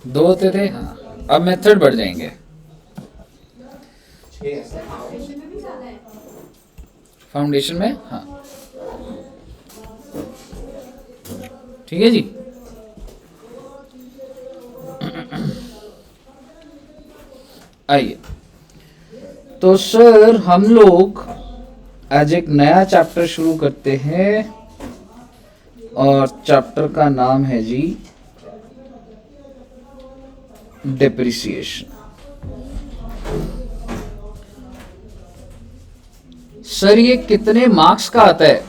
दो होते थे, हाँ। अब मेथड बढ़ जाएंगे। फाउंडेशन में, हाँ, ठीक है जी। आइए, तो सर हम लोग आज एक नया चैप्टर शुरू करते हैं और चैप्टर का नाम है जी डेप्रिसिएशन। सर ये कितने मार्क्स का आता है?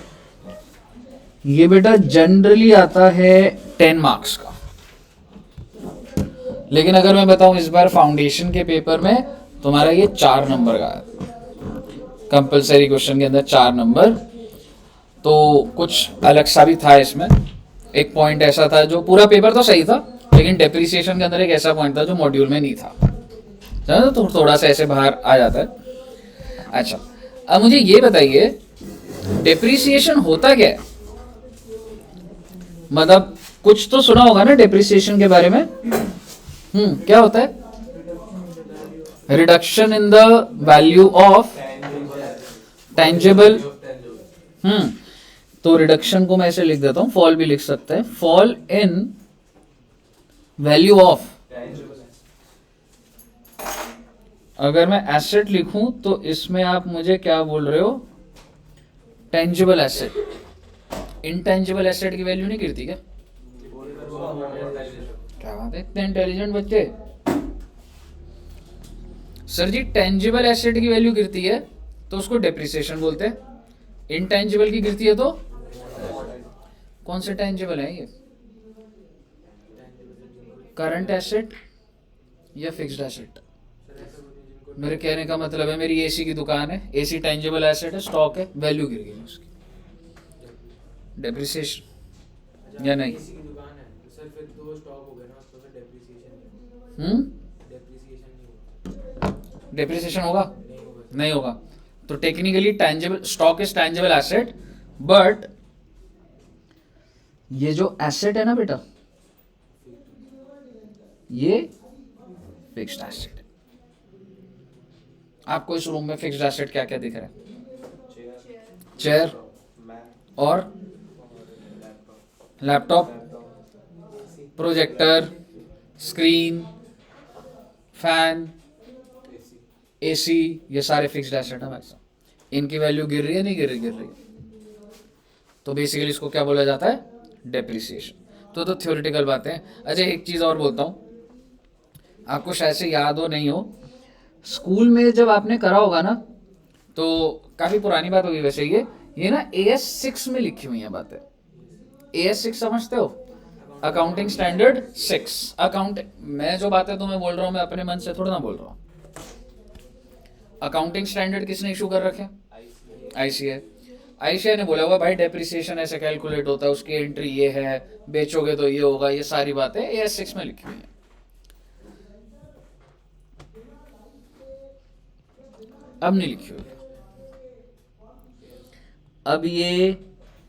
ये बेटा जनरली आता है 10 मार्क्स का, लेकिन अगर मैं बताऊं इस बार फाउंडेशन के पेपर में तुम्हारा ये 4 नंबर का है, कंपलसरी क्वेश्चन के अंदर 4 नंबर। तो कुछ अलग सा भी था इसमें। एक पॉइंट ऐसा था, जो पूरा पेपर तो सही था, लेकिन डेप्रिसिएशन के अंदर एक ऐसा पॉइंट था जो मॉड्यूल में नहीं था, तो थोड़ा सा ऐसे बाहर आ जाता है। अच्छा, अब मुझे ये बताइए डेप्रिसिएशन होता क्या है? मतलब कुछ तो सुना होगा ना डेप्रिसिएशन के बारे में। क्या होता है? Reduction in the value of tangible. तो रिडक्शन को मैं ऐसे लिख देता हूं, फॉल भी लिख सकते हैं, फॉल इन वैल्यू ऑफ। अगर मैं एसेट लिखूं तो इसमें आप मुझे क्या बोल रहे हो? Tangible asset. इनटेंजिबल एसेट की वैल्यू नहीं गिरती क्या? क्या बात है, इतने इंटेलिजेंट बच्चे। सर जी टेंजिबल एसेट की वैल्यू गिरती है तो उसको डेप्रिसिएशन बोलते हैं, इनटेंजिबल की गिरती है तो? कौन से टेंजिबल है ये? करंट एसेट या फिक्स्ड एसेट? मेरे कहने का मतलब है मेरी एसी की दुकान है, एसी टेंजिबल एसेट है, स्टॉक है, वैल्यू गिर गई उसकी, डेप्रिसिएशन या नहीं? डेप्रिसिएशन होगा? नहीं होगा। तो technically tangible stock is tangible asset, but ये जो एसेट है ना बेटा, ये फिक्स्ड एसेट है। आपको इस रूम में फिक्स्ड एसेट क्या क्या दिख रहा है? चेयर और laptop, projector, screen, fan, AC, ये सारे फिक्स्ड एसेट है भाई साहब। इनकी वैल्यू गिर रही है नहीं गिर रही? गिर रही है। तो बेसिकली इसको क्या बोला जाता है? डेप्रिसिएशन। तो थ्योरेटिकल बातें हैं। अच्छा एक चीज़ और बोलता हूँ, आपको शायद से याद हो नहीं हो, स्कूल में जब आपने करा होगा ना, तो काफ़ी पुरानी बात होगी वैसे ये ना AS6 में लिखी हुई है बातें। AS6 समझते हो? Accounting standard 6। अकाउंट मैं जो बातें तुम्हें बोल रहा हूँ मैं अपने मन से थोड़ा ना बोल रहा हूँ। अकाउंटिंग स्टैंडर्ड किसने इशू कर रखे? ICAI। ICAI ने बोला हुआ भाई डेप्रिसिएशन ऐसे कैलकुलेट होता है, उसकी एंट्री ये है, बेचोगे तो ये होगा, ये सारी बातें AS6 में लिखी हुई है। अब नहीं लिखी हुई, अब ये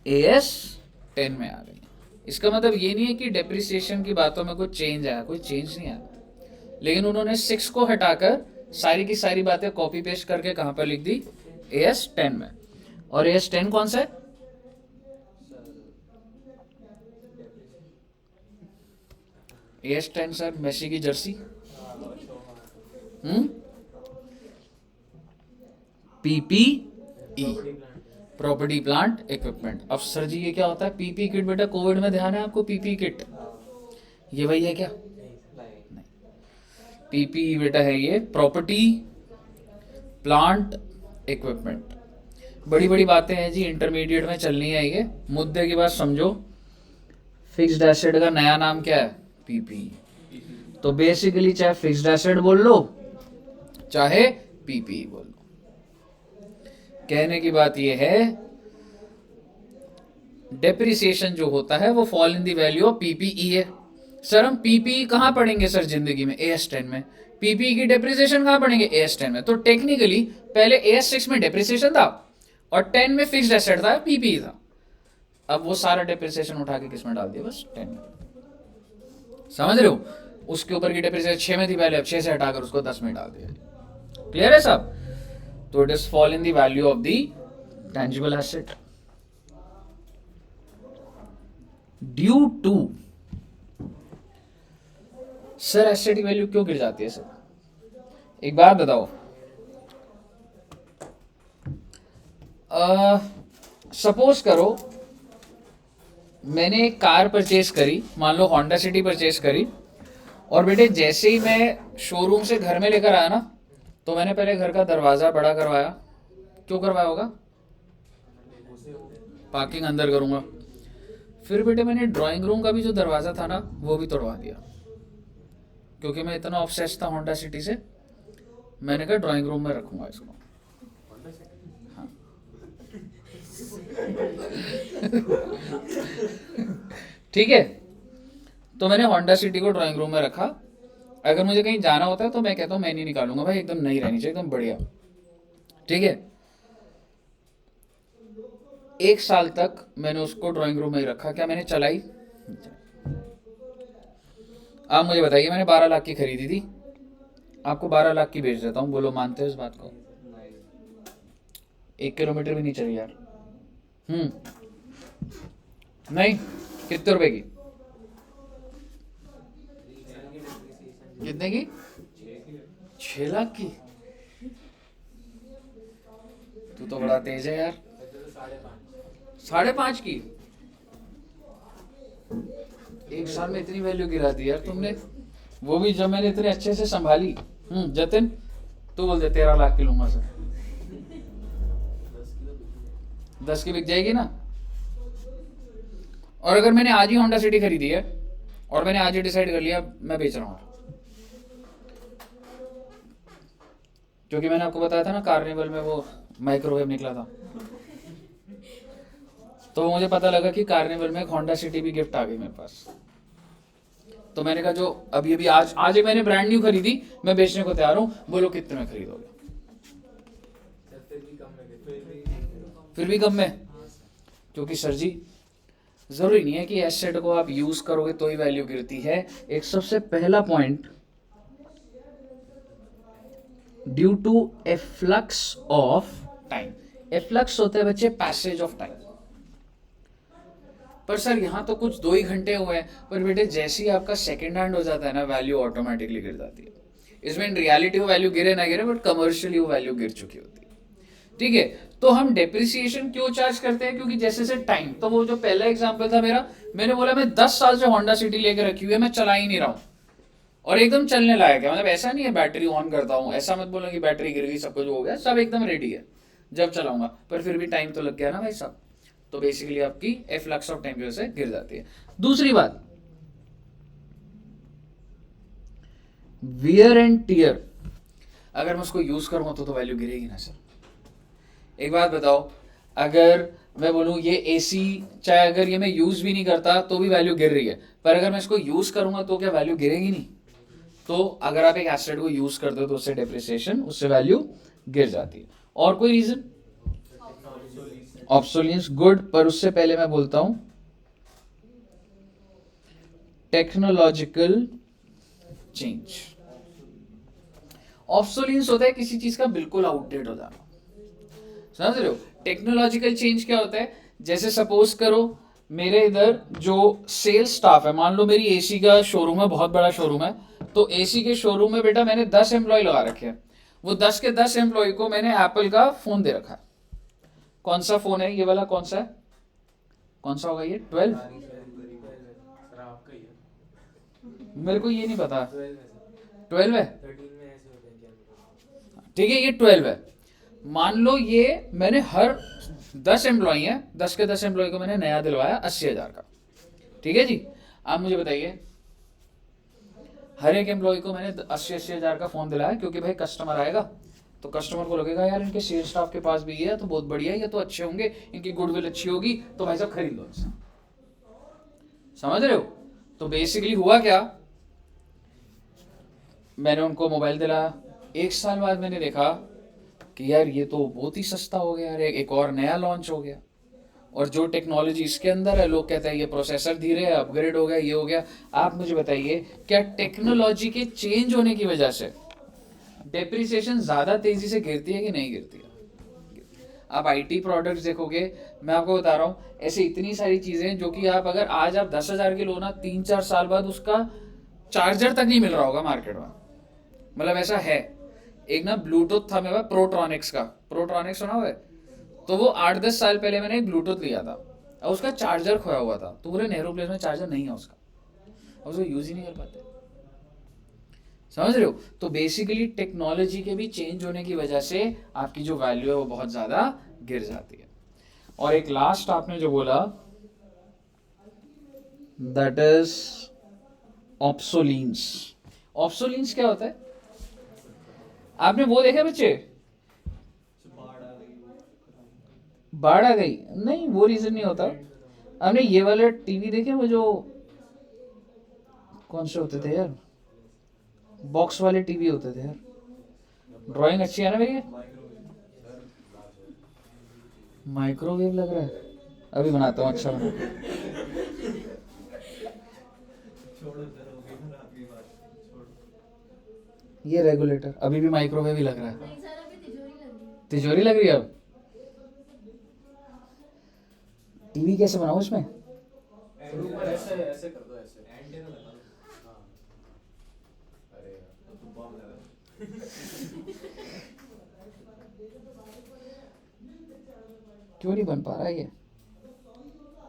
AS10 में आ गई। इसका मतलब ये नहीं है कि डेप्रिसिएशन की बातों में कोई चेंज आया, कोई चेंज नहीं आया, लेकिन उन्होंने 6 को हटाकर सारी की सारी बातें कॉपी पेस्ट करके कहां पर लिख दी? AS10 में। और AS10 कौन सा है? AS10 सर मेसी की Jersey. PPE, property plant equipment. अब सर जी ये क्या होता है? PPE किट बेटा, कोविड में ध्यान है आपको? PPE किट ये वही है क्या? नहीं, PPE बेटा है ये प्रॉपर्टी प्लांट इक्विपमेंट। बड़ी बड़ी बातें हैं जी, इंटरमीडिएट में चलनी है ये। मुद्दे की बात समझो, फिक्स्ड एसेट का नया नाम क्या है? PPE। तो बेसिकली चाहे फिक्स्ड एसेट बोल लो चाहे PPE बोल लो, कहने की बात ये है डेप्रिसिएशन जो होता है वो fall in the value of PPE है। सर हम PPE कहाँ पढ़ेंगे सर जिंदगी में? AS10 में। PPE की डेप्रिसिएशन कहाँ पढ़ेंगे? AS10 में। तो टेक्निकली पहले AS6 में डेप्रिसिएशन था और 10 में फिक्स्ड एसेट था, PPE था। अब वो सारा डेप्रिसिएशन उठा के किस में डाल दिया? बस 10 में। समझ रहे हो? उसके ऊपर की डेप्रिसिएशन 6 में थी पहले, अब 6 से हटाकर उसको 10 में डाल दिया। क्लियर है सब? तो it is fall in the value of the tangible asset due to. Sir asset की वैल्यू क्यों गिर जाती है सर? एक बात बताओ, सपोज करो मैंने एक कार परचेज करी, मान लो होंडा सिटी परचेज करी, और बेटे जैसे ही मैं शोरूम से घर में लेकर आया ना, तो मैंने पहले घर का दरवाज़ा बड़ा करवाया। क्यों करवाया होगा? पार्किंग अंदर करूँगा। फिर बेटे मैंने ड्राइंग रूम का भी जो दरवाज़ा था ना, वो भी तोड़वा दिया, क्योंकि मैं इतना ऑब्सेस्ड था होंडा सिटी से। मैंने कहा ड्राइंग रूम में रखूँगा इसको। हाँ। ठीक है, तो मैंने होंडा सिटी को ड्राइंग रूम में रखा। अगर मुझे कहीं जाना होता है तो मैं कहता हूँ मैं नहीं निकालूंगा भाई, एकदम नई रहनी चाहिए, एकदम बढ़िया। ठीक है, 1 साल तक मैंने उसको ड्राइंग रूम में ही रखा। क्या मैंने चलाई? आप मुझे बताइए, मैंने 12 लाख की खरीदी थी, आपको 12 लाख की बेच देता हूँ, बोलो मानते हो इस बात को? 1 किलोमीटर भी नहीं चली यार। नहीं, कितने रुपए की? कितने की? 6 लाख की? तू तो बड़ा तेज है यार। 5.5 की? 1 साल में इतनी वैल्यू गिरा दी यार तुमने, वो भी जब मैंने इतने अच्छे से संभाली। जतिन तू बोल दे 13 लाख की लूंगा सर। 10 की बिक जाएगी ना? और अगर मैंने आज ही होंडा सिटी खरीदी है और मैंने आज ही डिसाइड कर लिया मैं बेच रहा हूँ, क्योंकि मैंने आपको बताया था ना कार्निवल में वो माइक्रोवेव निकला था, तो मुझे पता लगा कि कार्निवल में एक होंडा सिटी भी गिफ्ट आ गई मेरे पास। तो मैंने कहा जो अभी अभी आज मैंने ब्रांड न्यू खरीदी, मैं बेचने को तैयार हूँ, बोलो कितने में खरीदोगे? फिर भी कम में? क्योंकि सर जी जरूरी नहीं है कि एसेट को आप यूज करोगे तो ही वैल्यू गिरती है। एक सबसे पहला point, due to efflux of time. Efflux होता है बच्चे पैसेज ऑफ टाइम। पर सर यहाँ तो कुछ 2 ही घंटे हुए हैं, पर बेटे जैसे ही आपका सेकेंड हैंड हो जाता है ना, वैल्यू ऑटोमेटिकली गिर जाती है। इसमें इन रियलिटी वो वैल्यू गिरे ना गिरे, बट कमर्शियली वो वैल्यू गिर चुकी होती है। ठीक है, तो हम डेप्रिसिएशन क्यों चार्ज करते हैं? क्योंकि जैसे से टाइम, तो वो जो पहला एग्जांपल था मेरा, मैंने बोला मैं 10 साल से होंडा सिटी लेकर रखी हुई है, मैं चला ही नहीं रहा हूँ और एकदम चलने लायक है। मतलब ऐसा नहीं है बैटरी ऑन करता हूँ, ऐसा मत बोलो कि बैटरी गिर गई, सब कुछ हो गया, सब एकदम रेडी है जब चलाऊंगा, पर फिर भी टाइम तो लग गया ना भाई साहब। तो बेसिकली आपकी एफ्लक्स ऑफ टाइम की वजह से गिर जाती है। दूसरी बात, वियर एंड टियर। अगर मैं उसको यूज करूंगा तो वैल्यू गिरेगी ना सर। एक बात बताओ, अगर मैं बोलूँ ये एसी, चाहे अगर ये मैं यूज भी नहीं करता तो भी वैल्यू गिर रही है, पर अगर मैं इसको यूज करूंगा तो क्या वैल्यू गिरेगी नहीं? तो अगर आप एक एसेट को यूज करते हो तो उससे डेप्रिसिएशन, उससे वैल्यू गिर जाती है। और कोई रीजन? Obsolescence, good. पर उससे पहले मैं बोलता हूं टेक्नोलॉजिकल चेंज। ऑब्सोलेंस होता है किसी चीज का बिल्कुल आउटडेट हो जाना, समझ रहे हो? टेक्नोलॉजिकल चेंज क्या होता है? जैसे सपोज करो मेरे इधर जो सेल्स स्टाफ है, मान लो मेरी एसी का शोरूम है, बहुत बड़ा शोरूम है, तो एसी के शोरूम में बेटा मैंने 10 एम्प्लॉय लगा रखे हैं। वो 10 के 10 एम्प्लॉय को मैंने एप्पल का फोन दे रखा है। कौन सा फोन है ये वाला? कौन सा है? कौन सा होगा ये? 12? मेरे को ये नहीं पता। 12 है? ठीक है, ये 12 है। मान लो ये मैंने हर 10 एम्प्लॉय है, 10 के 10 एम्प्लॉय को मैंने नया दिलवाया 80,000 का। ठीक है जी, आप मुझे बताइए, हर एक एम्प्लॉय को मैंने 80,000 का फोन दिलाया, क्योंकि भाई कस्टमर आएगा तो कस्टमर को लगेगा यार इनके सेल्स स्टाफ के पास भी ये है तो बहुत बढ़िया है, ये तो अच्छे होंगे, इनकी गुडविल अच्छी होगी, तो भाई साहब खरीद लो इनसे। समझ रहे हो? तो बेसिकली हुआ क्या, मैंने उनको मोबाइल दिलाया, 1 साल बाद मैंने देखा कि यार ये तो बहुत ही सस्ता हो गया यार, एक और नया लॉन्च हो गया, और जो टेक्नोलॉजी इसके अंदर है, लोग कहते हैं ये प्रोसेसर धीरे है, अपग्रेड हो गया, ये हो गया। आप मुझे बताइए, क्या टेक्नोलॉजी के चेंज होने की वजह से डेप्रिसिएशन ज्यादा तेजी से गिरती है कि नहीं गिरती है? आप आईटी प्रोडक्ट्स देखोगे, मैं आपको बता रहा हूँ, ऐसे इतनी सारी चीजें जो कि आप अगर आज आप 10,000 की लो ना, 3-4 साल बाद उसका चार्जर तक नहीं मिल रहा होगा मार्केट में। मतलब ऐसा है। एक ना ब्लूटूथ था मेरे पास, प्रोट्रॉनिक्स का, प्रोट्रॉनिक्स सुना हुआ है? तो वो 8-10 साल पहले मैंने एक ब्लूटूथ लिया था और उसका चार्जर खोया हुआ था, तो पूरे नेहरू प्लेस में चार्जर नहीं है उसका, और उसको यूज ही नहीं कर पाते। समझ रहे हो? तो बेसिकली टेक्नोलॉजी के भी चेंज होने की वजह से आपकी जो वैल्यू है वो बहुत ज्यादा गिर जाती है। और एक लास्ट आपने जो बोला, दैट इज ऑब्सोलीन्स। ऑब्सोलीन्स क्या होता है? आपने वो देखा बच्चे, बाढ़ आ गई? नहीं, वो रीजन नहीं होता। आपने ये वाले टीवी देखे, वो जो कौन से होते थे यार, बॉक्स वाले टीवी होते थे यार। ड्राइंग अच्छी है ना मेरी? माइक्रोवेव लग रहा है, अभी बनाता हूँ, अच्छा बना। ये रेगुलेटर अभी भी माइक्रोवेव ही लग रहा है। तिजोरी लग रही है अब। टीवी कैसे बनाऊं इसमें? ऐसे ऐसे कर दो, ऐसे एंटीना लगा दो। हाँ, अरे यार तो बम लगा। क्यों नहीं बन पा रहा है ये?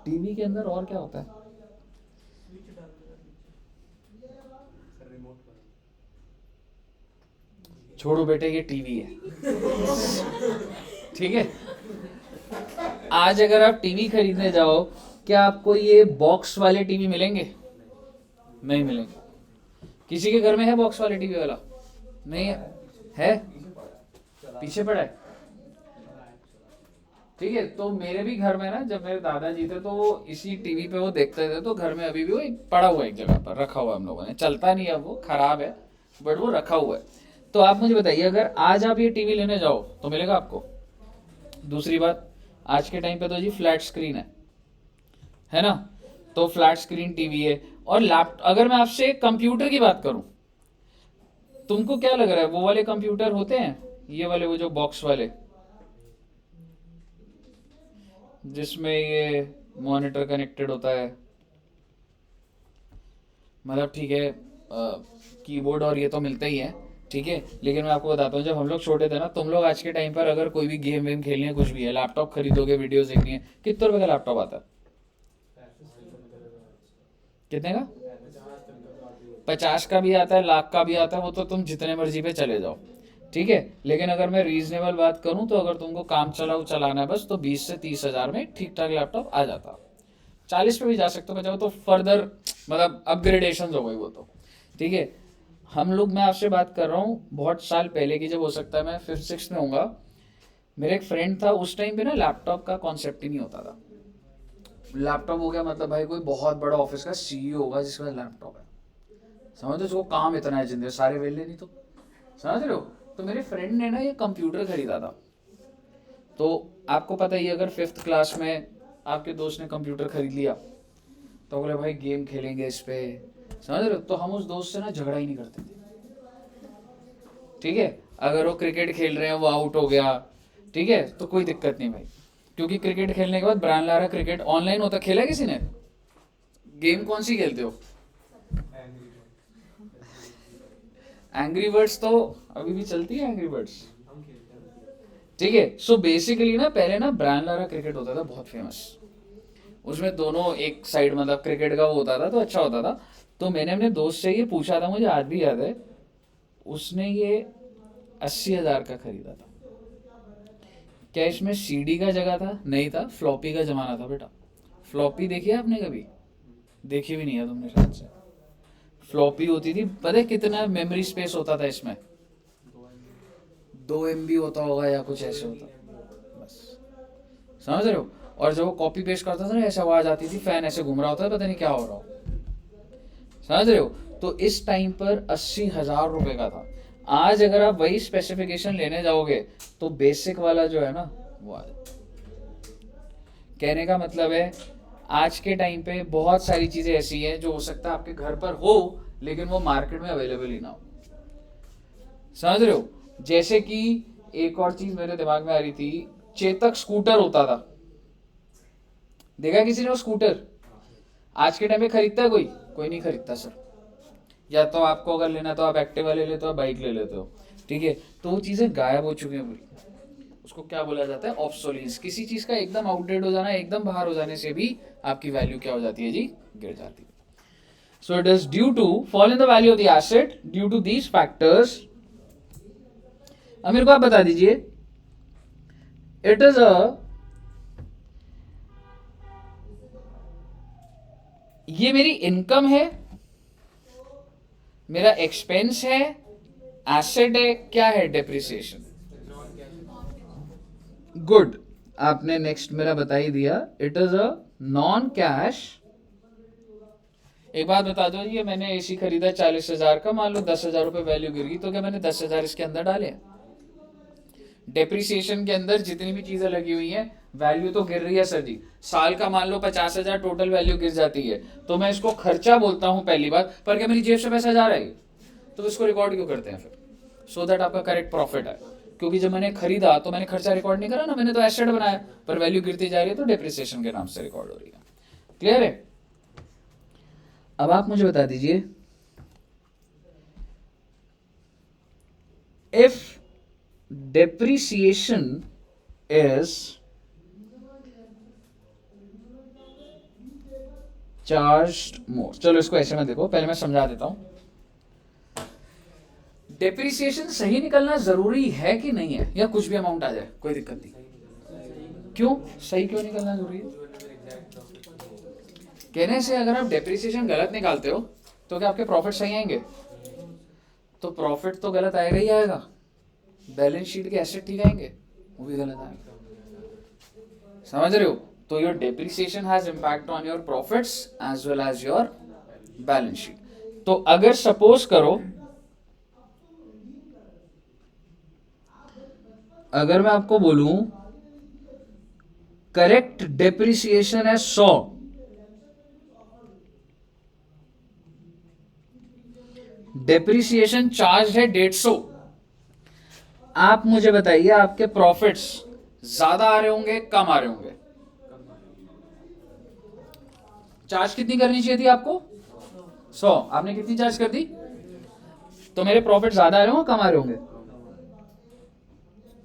टीवी के अंदर और क्या होता है? स्विच डाल दो सर, रिमोट पर। छोड़ो बेटे, ये टीवी है। ठीक है, आज अगर आप टीवी खरीदने जाओ, क्या आपको ये बॉक्स वाले टीवी मिलेंगे? नहीं मिलेंगे। किसी के घर में है बॉक्स वाले टीवी वाला? नहीं है। है? पीछे पड़ा है। ठीक है, तो मेरे भी घर में ना, जब मेरे दादाजी थे तो वो इसी टीवी पे वो देखते थे, तो घर में अभी भी वो पड़ा हुआ है, एक जगह पर रखा हुआ है हम लोगों ने। चलता नहीं है, वो खराब है, बट वो रखा हुआ है। तो आप मुझे बताइए, अगर आज आप ये टीवी लेने जाओ तो मिलेगा आपको? दूसरी बात, आज के टाइम पे तो जी फ्लैट स्क्रीन है ना? तो फ्लैट स्क्रीन टीवी है। और लैपटॉप, अगर मैं आपसे कंप्यूटर की बात करूं, तुमको क्या लग रहा है, वो वाले कंप्यूटर होते हैं, ये वाले, वो जो बॉक्स वाले जिसमें ये मॉनिटर कनेक्टेड होता है, मतलब ठीक है, कीबोर्ड और ये तो मिलते ही है, ठीक है। लेकिन मैं आपको बताता हूँ, जब हम लोग छोटे थे ना, तुम लोग आज के टाइम पर अगर कोई भी गेम वेम खेलनी है, कुछ भी है, लैपटॉप खरीदोगे, वीडियोस देखनी है, कितने रुपए का लैपटॉप आता है? कितने का? 50 का भी आता है, लाख का भी आता है, वो तो तुम जितने मर्जी पे चले जाओ, ठीक है। लेकिन अगर मैं रीजनेबल बात करूं, तो अगर तुमको काम चलाना है बस, तो 20 से 30 हजार में ठीक ठाक लैपटॉप आ जाता। 40 पे भी जा सकते हो, बचाओ तो फर्दर मतलब अपग्रेडेशन हो गई वो तो, ठीक है। हम लोग, मैं आपसे बात कर रहा हूँ बहुत साल पहले की, जब हो सकता है मैं 5th-6th में होऊंगा। मेरा एक फ्रेंड था, उस टाइम पे ना लैपटॉप का कॉन्सेप्ट ही नहीं होता था। लैपटॉप हो गया मतलब भाई कोई बहुत बड़ा ऑफिस का सीईओ होगा जिसके पास लैपटॉप है, समझ उसको काम इतना है जिंदगी, सारे वेले नहीं तो, समझ रहे हो? तो मेरे फ्रेंड ने ना ये कंप्यूटर खरीदा था। तो आपको पता ही, अगर 5th क्लास में आपके दोस्त ने कंप्यूटर खरीद लिया, तो बोले भाई गेम खेलेंगे इस पे, समझ रहे हो? तो हम उस दोस्त से ना झगड़ा ही नहीं करते थे, ठीक है। अगर वो क्रिकेट खेल रहे हैं, वो आउट हो गया, ठीक है, तो कोई दिक्कत नहीं भाई, क्योंकि क्रिकेट खेलने के बाद ब्रांड लारा क्रिकेट ऑनलाइन होता, खेला किसी ने? गेम कौन सी खेलते हो? एंग्री बर्ड्स तो अभी भी चलती है, एंग्री बर्ड्स, ठीक है। सो बेसिकली ना, पहले ना ब्रांड लारा क्रिकेट होता था बहुत फेमस, उसमें दोनों एक साइड मतलब क्रिकेट का वो होता था, तो अच्छा होता था। तो मैंने अपने दोस्त से ये पूछा था, मुझे आज भी याद है, उसने ये 80,000 का खरीदा था। क्या इसमें सीडी का जगह था? नहीं था, फ्लॉपी का जमाना था बेटा। फ्लॉपी देखी है आपने कभी? देखी भी नहीं है तुमने शायद से। फ्लॉपी होती थी, पता है कितना मेमोरी स्पेस होता था इसमें? 2 MB होता होगा या कुछ ऐसे होता, बस, समझ रहे हो? और जब वो कॉपी पेस्ट करता था ना, ऐसे आवाज आती थी, फैन ऐसे घूम रहा होता है, पता नहीं क्या हो रहा हो, समझ रहे हो? तो इस टाइम पर 80,000 रुपए का था। आज अगर आप वही स्पेसिफिकेशन लेने जाओगे, तो बेसिक वाला जो है ना, वो आ जाए। कहने का मतलब है आज के टाइम पे बहुत सारी चीजें ऐसी हैं जो हो सकता है आपके घर पर हो लेकिन वो मार्केट में अवेलेबल ही ना हो। समझ रहे हो? जैसे कि एक और चीज मेरे दिमाग में आ रही थी, चेतक स्कूटर होता था, देखा किसी ने वो स्कूटर? आज के टाइम पे खरीदता है कोई? कोई नहीं खरीदता सर। या तो आपको अगर लेना तो आप एक्टिवा ले लेते हो, बाइक ले लेते हो, ठीक है? तो वो चीजें गायब हो चुकी हैं पूरी। उसको क्या बोला जाता है? ऑब्सोलेंस। किसी चीज का एकदम आउटडेट हो जाना, एकदम बाहर हो जाने से भी आपकी वैल्यू क्या हो जाती है जी? गिर जाती है। So it is due to fall in the value of the asset due to these factors. अब मेरे को आप बता दीजिए, इट इज ये मेरी इनकम है, मेरा एक्सपेंस है, एसेट है, क्या है? डेप्रिसिएशन। गुड, आपने नेक्स्ट मेरा बता ही दिया, it is a non cash. एक बात बता दो, ये मैंने एसी खरीदा 40,000 का, मान लो 10,000 रुपए वैल्यू गिर गई, तो क्या मैंने 10,000 इसके अंदर डाले? डेप्रिसिएशन के अंदर जितनी भी चीजें लगी हुई हैं, वैल्यू तो गिर रही है सर जी। साल का मान लो 50,000 टोटल वैल्यू गिर जाती है, तो मैं इसको खर्चा बोलता हूं पहली बार, पर क्या मेरी जेब से पैसा जा रहा है? तो इसको रिकॉर्ड क्यों करते हैं फिर? सो दैट आपका करेक्ट प्रॉफिट है। क्योंकि जब मैंने खरीदा तो मैंने खर्चा रिकॉर्ड नहीं करा ना, मैंने तो एसेट बनाया, पर वैल्यू गिरती जा रही है तो डेप्रिसिएशन के नाम से रिकॉर्ड हो रही है। क्लियर है? अब आप मुझे बता दीजिए, if depreciation is charged more, चलो इसको ऐसे में देखो, पहले मैं समझा देता हूं। डेप्रिसिएशन सही निकलना जरूरी है कि नहीं है, या कुछ भी अमाउंट आ जाए कोई दिक्कत नहीं? क्यों सही क्यों निकलना जरूरी है? कहने से अगर आप डेप्रिसिएशन गलत निकालते हो तो क्या आपके प्रॉफिट सही आएंगे? तो प्रॉफिट तो गलत आएगा ही आएगा। बैलेंस शीट के एसेट ठीक आएंगे? वो भी गलत आएंगे। समझ रहे हो? तो your depreciation has impact on your profits as well as your balance sheet. तो अगर सपोज करो, अगर मैं आपको बोलूं करेक्ट डेप्रिसिएशन है 100, डेप्रिसिएशन चार्ज है 150, आप मुझे बताइए आपके प्रॉफिट्स ज्यादा आ रहे होंगे, कम आ रहे होंगे? चार्ज कितनी करनी चाहिए थी आपको? 100। आपने कितनी चार्ज कर दी? तो मेरे प्रॉफिट ज्यादा आ रहे होंगे, कम आ रहे होंगे?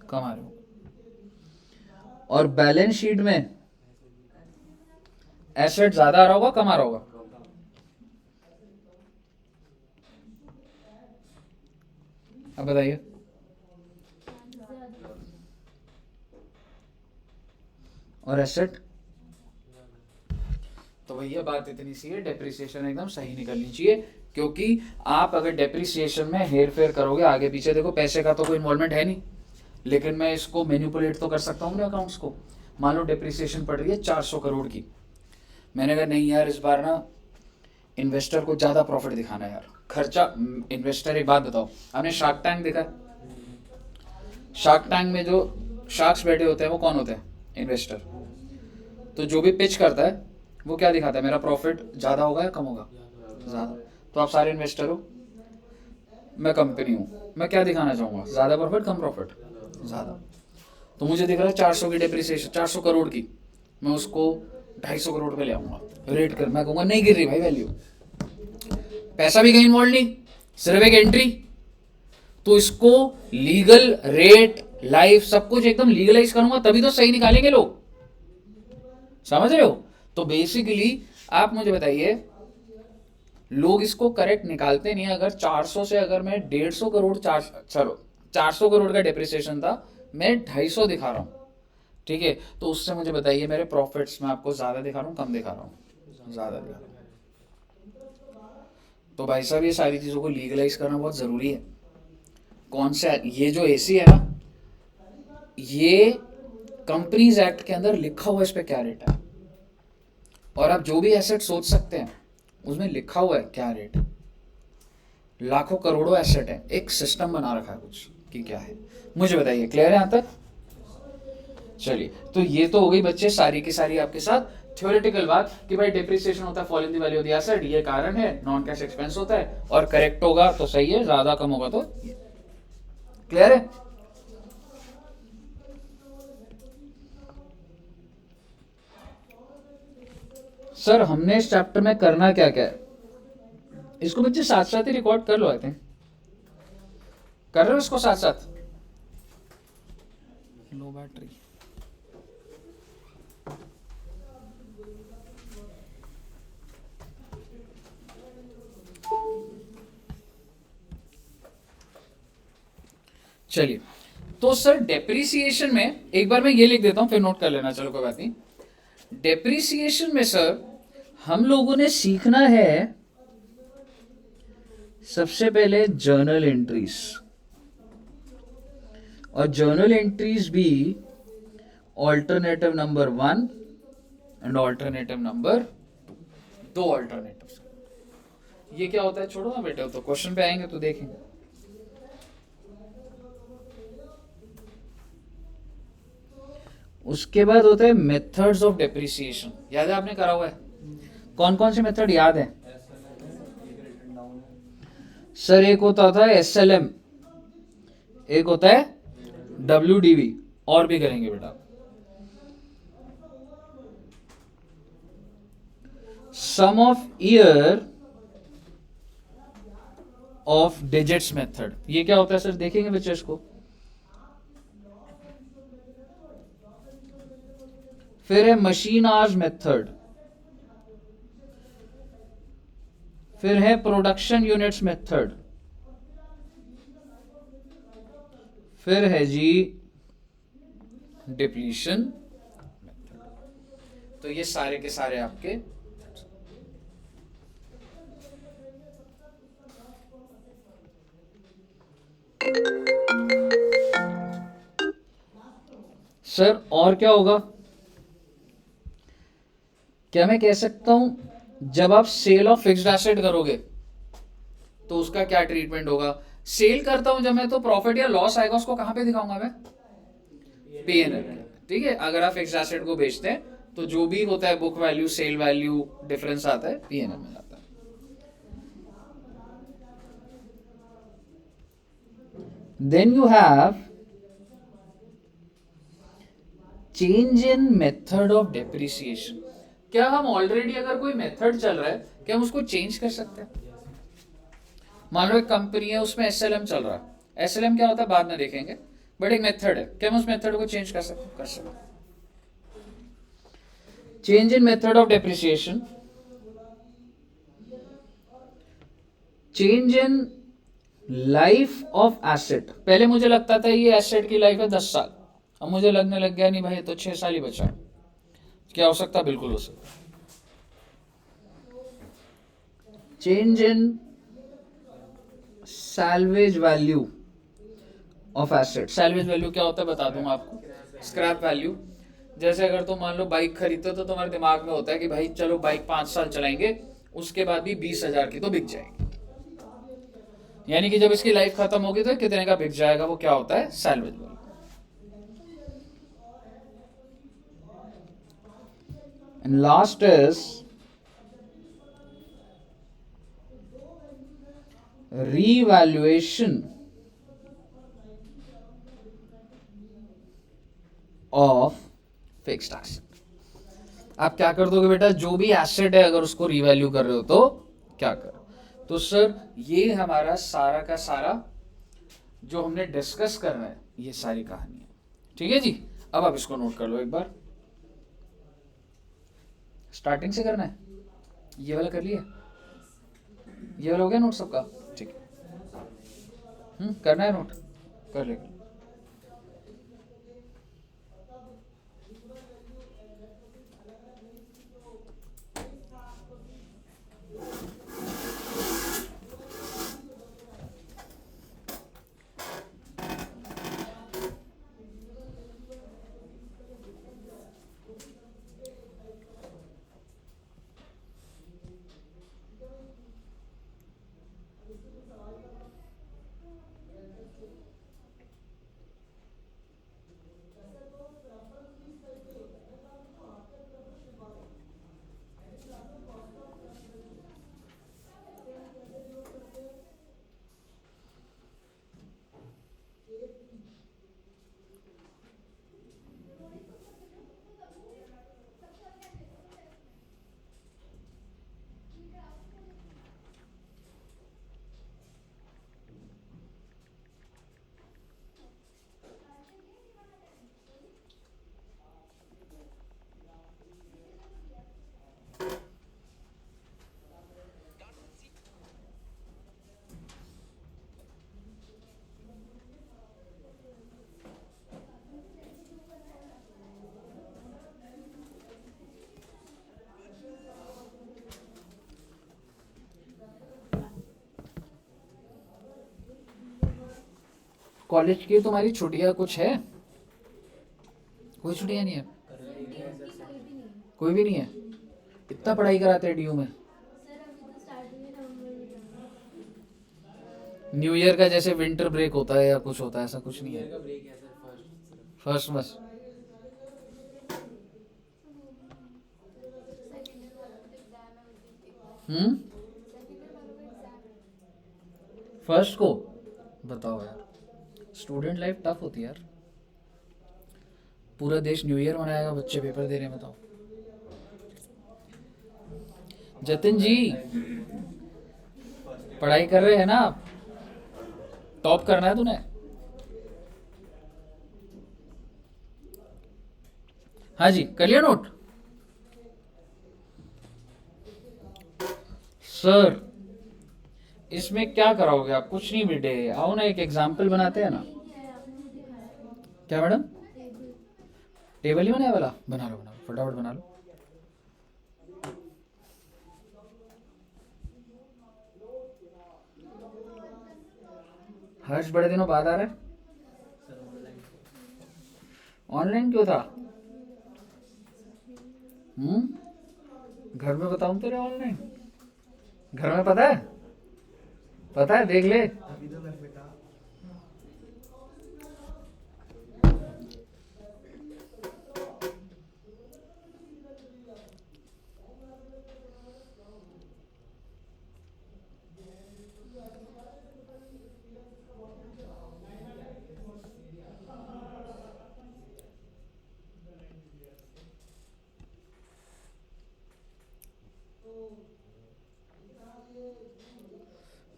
कम आ रहे होंगे। और बैलेंस शीट में एसेट ज्यादा आ रहा होगा, कम आ रहा होगा? अब बताइए। और एसेट? तो भैया बात इतनी सी है, डेप्रिसिएशन एकदम सही निकलनी चाहिए, क्योंकि आप अगर डेप्रिसिएशन में हेर फेर करोगे आगे पीछे, देखो पैसे का तो कोई इन्वॉल्वमेंट है नहीं, लेकिन मैं इसको मैनिपुलेट तो कर सकता हूँ अकाउंट्स को। मान लो डेप्रिसिएशन पड़ रही है 400 करोड़ की, मैंने कहा नहीं यार इस बार ना इन्वेस्टर को ज्यादा प्रॉफिट दिखाना है यार, खर्चा। इन्वेस्टर, एक बात बताओ, आपने शार्क टैंक देखा? शार्क टैंक में जो शार्क्स बैठे होते हैं वो कौन होते हैं? इन्वेस्टर। तो जो भी पिच करता है वो क्या दिखाता है? मेरा प्रॉफिट ज्यादा होगा या कम होगा? ज्यादा। तो आप सारे इन्वेस्टर हो, मैं कंपनी हूं, मैं क्या दिखाना चाहूंगा? ज्यादा प्रॉफिट, कम प्रॉफिट? ज्यादा। तो मुझे दिख रहा है 400 की डेप्रिसिएशन, 400 करोड़ की, मैं उसको 250 करोड़ पे ले आऊंगा, रेट कर, मैं कहूंगा नहीं गिर रही भाई वैल्यू, पैसा भी कहीं इन्वॉल्व नहीं, सिर्फ एक एंट्री। तो इसको लीगल रेट, लाइफ, सब कुछ एकदम लीगलाइज करूंगा, तभी तो सही निकालेंगे लोग। समझ रहे हो? तो बेसिकली आप मुझे बताइए, लोग इसको करेक्ट निकालते नहीं। अगर 400 से अगर मैं 150 करोड़, चलो 400 करोड़ का डेप्रिसिएशन था, मैं 250 दिखा रहा हूँ, ठीक है? तो उससे मुझे बताइए मेरे प्रॉफिट्स में आपको ज्यादा दिखा रहा हूँ, कम दिखा रहा हूँ? ज्यादा दिखा रहा हूँ। तो भाई साहब ये सारी चीजों को लीगलाइज करना बहुत जरूरी है। कौन सा? ये जो एसी है ना, ये कंपनीज एक्ट के अंदर लिखा हुआ है इस पे क्या रेट है, और आप जो भी एसेट सोच सकते हैं उसमें लिखा हुआ है क्या रेट। लाखों करोड़ों एसेट है, एक सिस्टम बना रखा है कुछ कि क्या है। मुझे बताइए, क्लियर है यहां तक? चलिए, तो ये तो हो गई बच्चे सारी की सारी आपके साथ थ्योरेटिकल बात कि भाई डिप्रिसिएशन होता है fall in the value of the asset, ये कारण है, नॉन कैश एक्सपेंस होता है, और करेक्ट होगा तो सही है, ज्यादा कम होगा तो क्लियर है। सर हमने इस चैप्टर में करना क्या क्या है, इसको बच्चे साथ साथ ही रिकॉर्ड कर लो, आई थिंक कर रहे हो इसको साथ साथ। लो बैटरी, चलिए, तो सर डेप्रिसिएशन में एक बार मैं ये लिख देता हूं, फिर नोट कर लेना, चलो कोई बात नहीं। डेप्रिसिएशन में सर हम लोगों ने सीखना है सबसे पहले जर्नल एंट्रीज, और जर्नल एंट्रीज भी alternative number 1 and alternative number 2, दो ऑल्टरनेटिव। ये क्या होता है छोड़ो ना बेटे, तो क्वेश्चन पे आएंगे तो देखेंगे। उसके बाद होता है मेथड्स ऑफ डेप्रिसिएशन, याद है आपने करा हुआ है, कौन कौन से मेथड याद है सर? एक होता था SLM, एक होता है WDV, और भी करेंगे बेटा। Sum of year of digits method, ये क्या होता है सर? देखेंगे बच्चे इसको। फिर है मशीन आवर्स मेथड, फिर है प्रोडक्शन यूनिट्स मेथड, फिर है जी डिप्लीशन मेथड। तो ये सारे के सारे आपके सर। और क्या होगा, क्या मैं कह सकता हूं जब आप सेल ऑफ फिक्स्ड एसेट करोगे तो उसका क्या ट्रीटमेंट होगा? सेल करता हूं जब मैं, तो प्रॉफिट या लॉस आएगा उसको कहां पे दिखाऊंगा मैं? P&L। ठीक है, अगर आप फिक्स्ड एसेट को बेचते हैं तो जो भी होता है book value sale value difference आता है P&L में आता है। Then you have change in method of depreciation. क्या हम ऑलरेडी अगर कोई मेथड चल रहा है क्या हम उसको चेंज कर सकते हैं? मान लो एक कंपनी है उसमें SLM चल रहा है, SLM क्या होता है बाद में देखेंगे, बट एक मेथड है, क्या हम उस मेथड को चेंज कर सकते? कर सकते। Change in method of depreciation, change in life of asset. पहले मुझे लगता था ये एसेट की लाइफ है 10 साल, अब मुझे लगने लग गया नहीं भाई तो 6 साल ही बचा है। क्या हो सकता? बिल्कुल हो सकता। Change in salvage value of asset. Salvage value क्या होता है बता दूंगा आपको, स्क्रैप वैल्यू। जैसे अगर तुम मान लो बाइक खरीदते हो तो तुम्हारे दिमाग में होता है कि भाई चलो बाइक 5 साल चलाएंगे, उसके बाद भी 20,000 की तो बिक जाएगी, यानी कि जब इसकी लाइफ खत्म होगी तो कितने का बिक जाएगा, वो क्या होता है? Salvage value. And last is revaluation of fixed asset. आप क्या कर दोगे बेटा, जो भी एसेट है अगर उसको रीवैल्यू कर रहे हो तो क्या कर? तो सर ये हमारा सारा का सारा जो हमने डिस्कस करना है, ये सारी कहानी है। ठीक है जी, अब आप इसको नोट कर लो एक बार, स्टार्टिंग से करना है। ये वाला कर लिया, ये वाला हो गया नोट सबका? ठीक है, करना है नोट, कर लेंगे। कॉलेज की तुम्हारी छुट्टियां कुछ है? कोई छुट्टियां नहीं है? कोई भी नहीं है? इतना पढ़ाई कराते हैं डीयू में। न्यू ईयर का जैसे विंटर ब्रेक होता है या कुछ होता है, ऐसा कुछ नहीं है? का ब्रेक है सर, फर्स्ट फर्स्ट बस। फर्स्ट को बताओ यार, स्टूडेंट लाइफ टफ होती है यार। पूरा देश न्यू ईयर मनाएगा, बच्चे पेपर दे रहे हैं, बताओ। जतिन जी पढ़ाई कर रहे हैं ना आप? टॉप करना है तूने? हाँ जी, कर लिया नोट? सर इसमें क्या कराओगे आप? कुछ नहीं बेटे, आओ ना, एक एग्जाम्पल बनाते हैं ना। क्या मैडम? टेबल ही बनाया वाला? बना लो फटाफट बना लो। हर्ष बड़े दिनों बाद आ रहा है। ऑनलाइन क्यों था? घर में बताऊं तेरे ऑनलाइन? घर में पता है? पता है, देख ले। अभी तो घर पे था।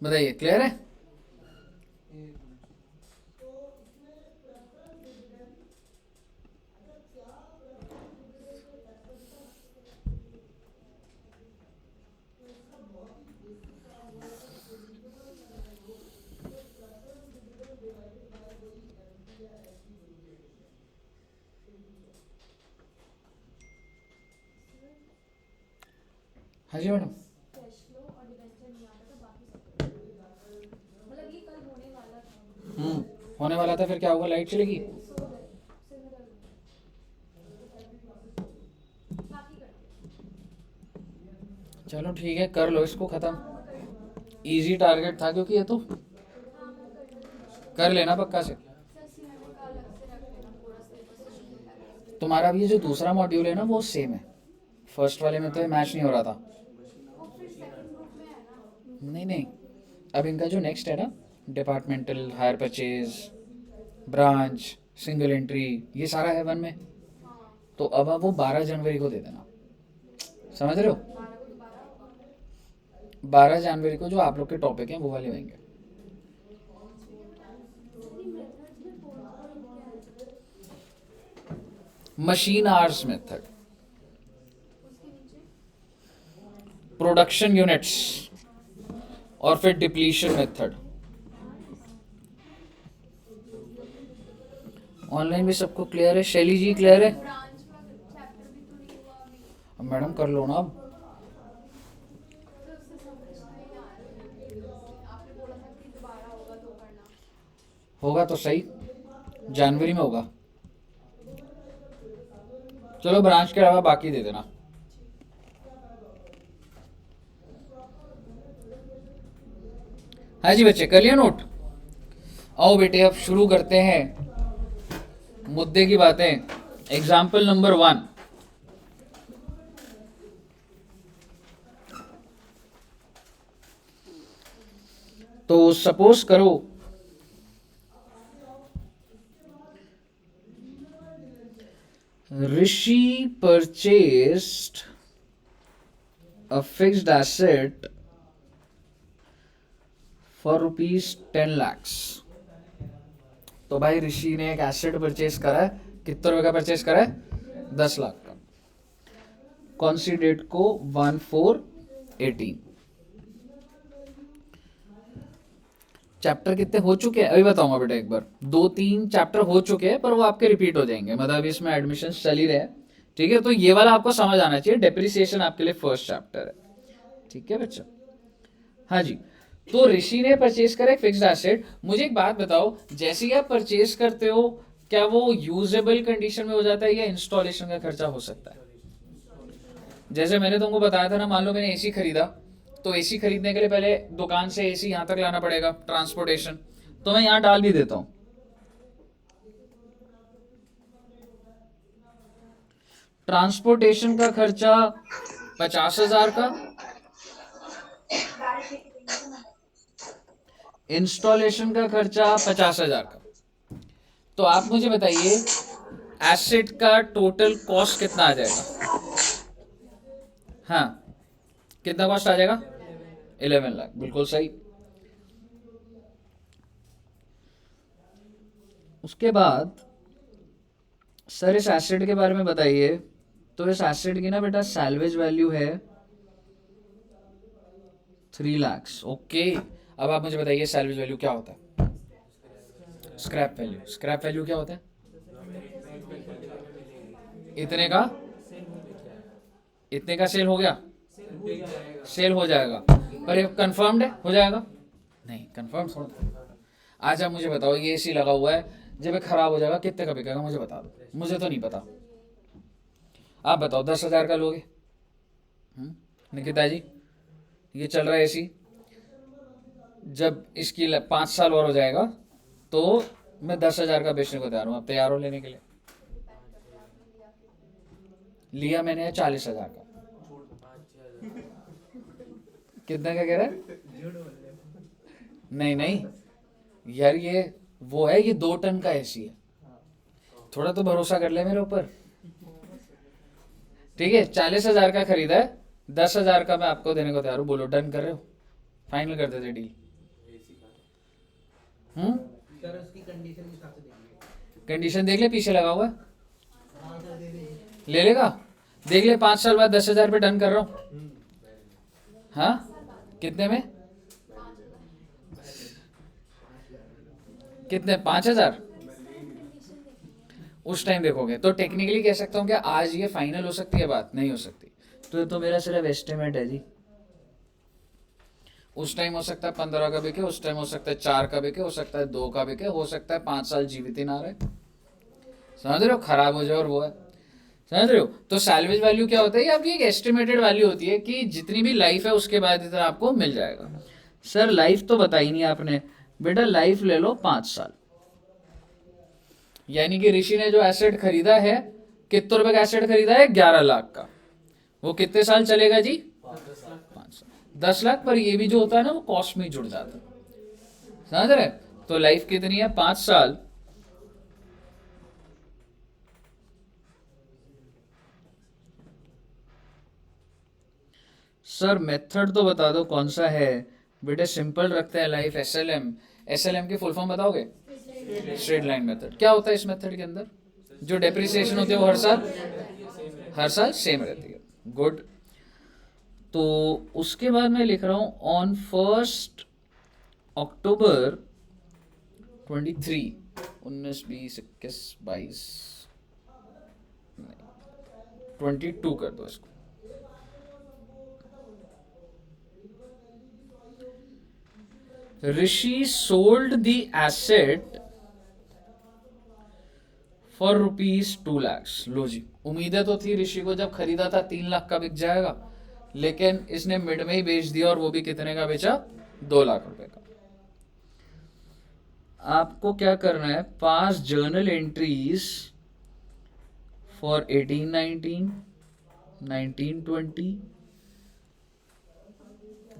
बताइए, क्लियर है? हाँ जी मैडम। होने वाला था, फिर क्या होगा? लाइट चलेगी? चलो ठीक है, कर लो इसको खत्म। इजी टारगेट था क्योंकि ये तो कर लेना पक्का से। तुम्हारा भी ये जो दूसरा मॉड्यूल है ना, वो सेम है। फर्स्ट वाले में तो ये मैच नहीं हो रहा था। नहीं नहीं, अब इनका जो नेक्स्ट है ना, departmental, hire purchase, branch, single entry, ये सारा है वन में। तो अब आप वो 12 जनवरी को दे देना, समझ रहे हो? 12 जनवरी को जो आप लोग के टॉपिक हैं वो वाले होंगे। Machine hours method, production units, और फिर डिप्लीशन मेथड। ऑनलाइन भी सबको क्लियर है? शैली जी क्लियर है? मैडम कर लो ना अब। होगा तो सही, जनवरी में होगा। चलो ब्रांच के अलावा बाकी दे देना। हाँ जी बच्चे, कर लिया नोट? आओ बेटे अब शुरू करते हैं मुद्दे की बातें। Example number 1। तो सपोज करो ऋषि purchased a fixed asset for ₹10 lakhs। तो भाई ऋषि ने एक एसेट परचेज करा है, कितने रुपए का परचेज करा है? 10 लाख का। कौन सी डेट को? 1/4/18। चैप्टर कितने हो चुके हैं अभी बताऊंगा बेटा एक बार। 2-3 चैप्टर हो चुके हैं पर वो आपके रिपीट हो जाएंगे, मतलब इसमें एडमिशन चल ही रहे हैं। ठीक है, तो ये वाला आपको समझ आना चाहिए। डेप्रिसिएशन आपके लिए फर्स्ट चैप्टर है। ठीक है बच्चा? हाँ जी, तो ऋषि ने परचेज करा एक फिक्स्ड एसेट। मुझे एक बात बताओ, जैसे ही आप परचेज करते हो क्या वो यूजेबल कंडीशन में हो जाता है या इंस्टॉलेशन का खर्चा हो सकता है? जैसे मैंने तुमको बताया था ना, मान लो मैंने एसी खरीदा, तो एसी खरीदने के लिए पहले दुकान से एसी यहाँ तक लाना पड़ेगा, ट्रांसपोर्टेशन, तो मैं यहाँ डाल भी देता हूँ। ट्रांसपोर्टेशन का खर्चा 50,000 का, इंस्टॉलेशन का खर्चा 50,000 का। तो आप मुझे बताइए एसेट का टोटल कॉस्ट कितना आ जाएगा? हाँ, कितना कॉस्ट आ जाएगा? 11 लाख, बिल्कुल सही। उसके बाद सर इस एसेट के बारे में बताइए। तो इस एसेट की ना बेटा सैल्वेज वैल्यू है 3 लाख। ओके, अब आप मुझे बताइए सैल्वेज वैल्यू क्या होता है? Scrap value. स्क्रैप वैल्यू क्या होता है? इतने का, इतने का सेल हो गया, सेल हो जाएगा, पर ये कंफर्म्ड है हो जाएगा? नहीं, कंफर्म थोड़ा। आज आप मुझे बताओ ये एसी लगा हुआ है, जब ये खराब हो जाएगा कितने का बिकेगा? मुझे बता दो, मुझे तो नहीं पता। आप बताओ 10,000 का लोगे? निकिता जी, ये चल रहा है एसी, जब इसकी 5 साल और हो जाएगा तो मैं 10,000 का बेचने को तैयार हूँ। आप तैयार हो लेने के लिए? लिया मैंने 40,000 का। कितने का कह रहा है? नहीं नहीं यार, ये वो है, ये 2 टन का एसी है, थोड़ा तो भरोसा कर ले मेरे ऊपर। ठीक है, 40,000 का खरीदा है, 10,000 का मैं आपको देने को तैयार हूँ। बोलो डन कर रहे हो? फाइनल कर देते डील। सर उसकी कंडीशन के हिसाब से देंगे। कंडीशन देख ले, पीछे लगा हुआ है, हाँ सर दे देंगे। ले लेगा? देख ले, 5 साल बाद 10,000 पे डन कर रहा हूँ। हाँ, कितने में? कितने? 5,000 उस टाइम देखोगे तो टेक्निकली कह सकता हूँ कि आज ये फाइनल हो सकती है बात? नहीं हो सकती। तो मेरा सिर्फ एस्टिमेट है जी। उस टाइम हो सकता है 15 का बिके, उस टाइम हो सकता है 4 का बिके, हो सकता है 2 का बिके, हो सकता है 5 साल जीवित ही ना रहे। समझ रहे हो? खराब हो जाए और वो है, समझ रहे हो? तो सैल्वेज वैल्यू क्या होता है? ये आपकी एक एस्टिमेटेड वैल्यू होती है कि जितनी भी लाइफ है उसके बाद इतना आपको मिल जाएगा। सर लाइफ तो बताई नहीं आपने। बेटा लाइफ ले लो 5 साल, यानी कि ऋषि ने जो एसेट खरीदा है, कितने रुपए का एसेट खरीदा है? 11 लाख का। वो कितने साल चलेगा जी? 5 साल। 10 लाख, पर ये भी जो होता है ना वो कॉस्ट में जुड़ जाता है। समझ रहे? तो लाइफ कितनी है? 5 साल। सर मेथड तो बता दो कौन सा है? बेटे सिंपल रखते हैं लाइफ। एसएलएम। एसएलएम की फुल फॉर्म बताओगे? Straight line method. क्या होता है इस मेथड के अंदर? जो डेप्रिसिएशन होती है वो हर साल सेम रहती है। गुड। तो उसके बाद मैं लिख रहा हूं ऑन 1 अक्टूबर 23, 19, 20, 21, 22, 22 कर दो इसको। Rishi sold the asset for ₹2 lakh. लो जी, उम्मीदें तो थी ऋषि को, जब खरीदा था 3 लाख का बिक जाएगा, लेकिन इसने मिड में ही बेच दिया, और वो भी कितने का बेचा? 2 लाख रुपए का। आपको क्या करना है? 5 जर्नल एंट्रीज फॉर 18-19, 19-20,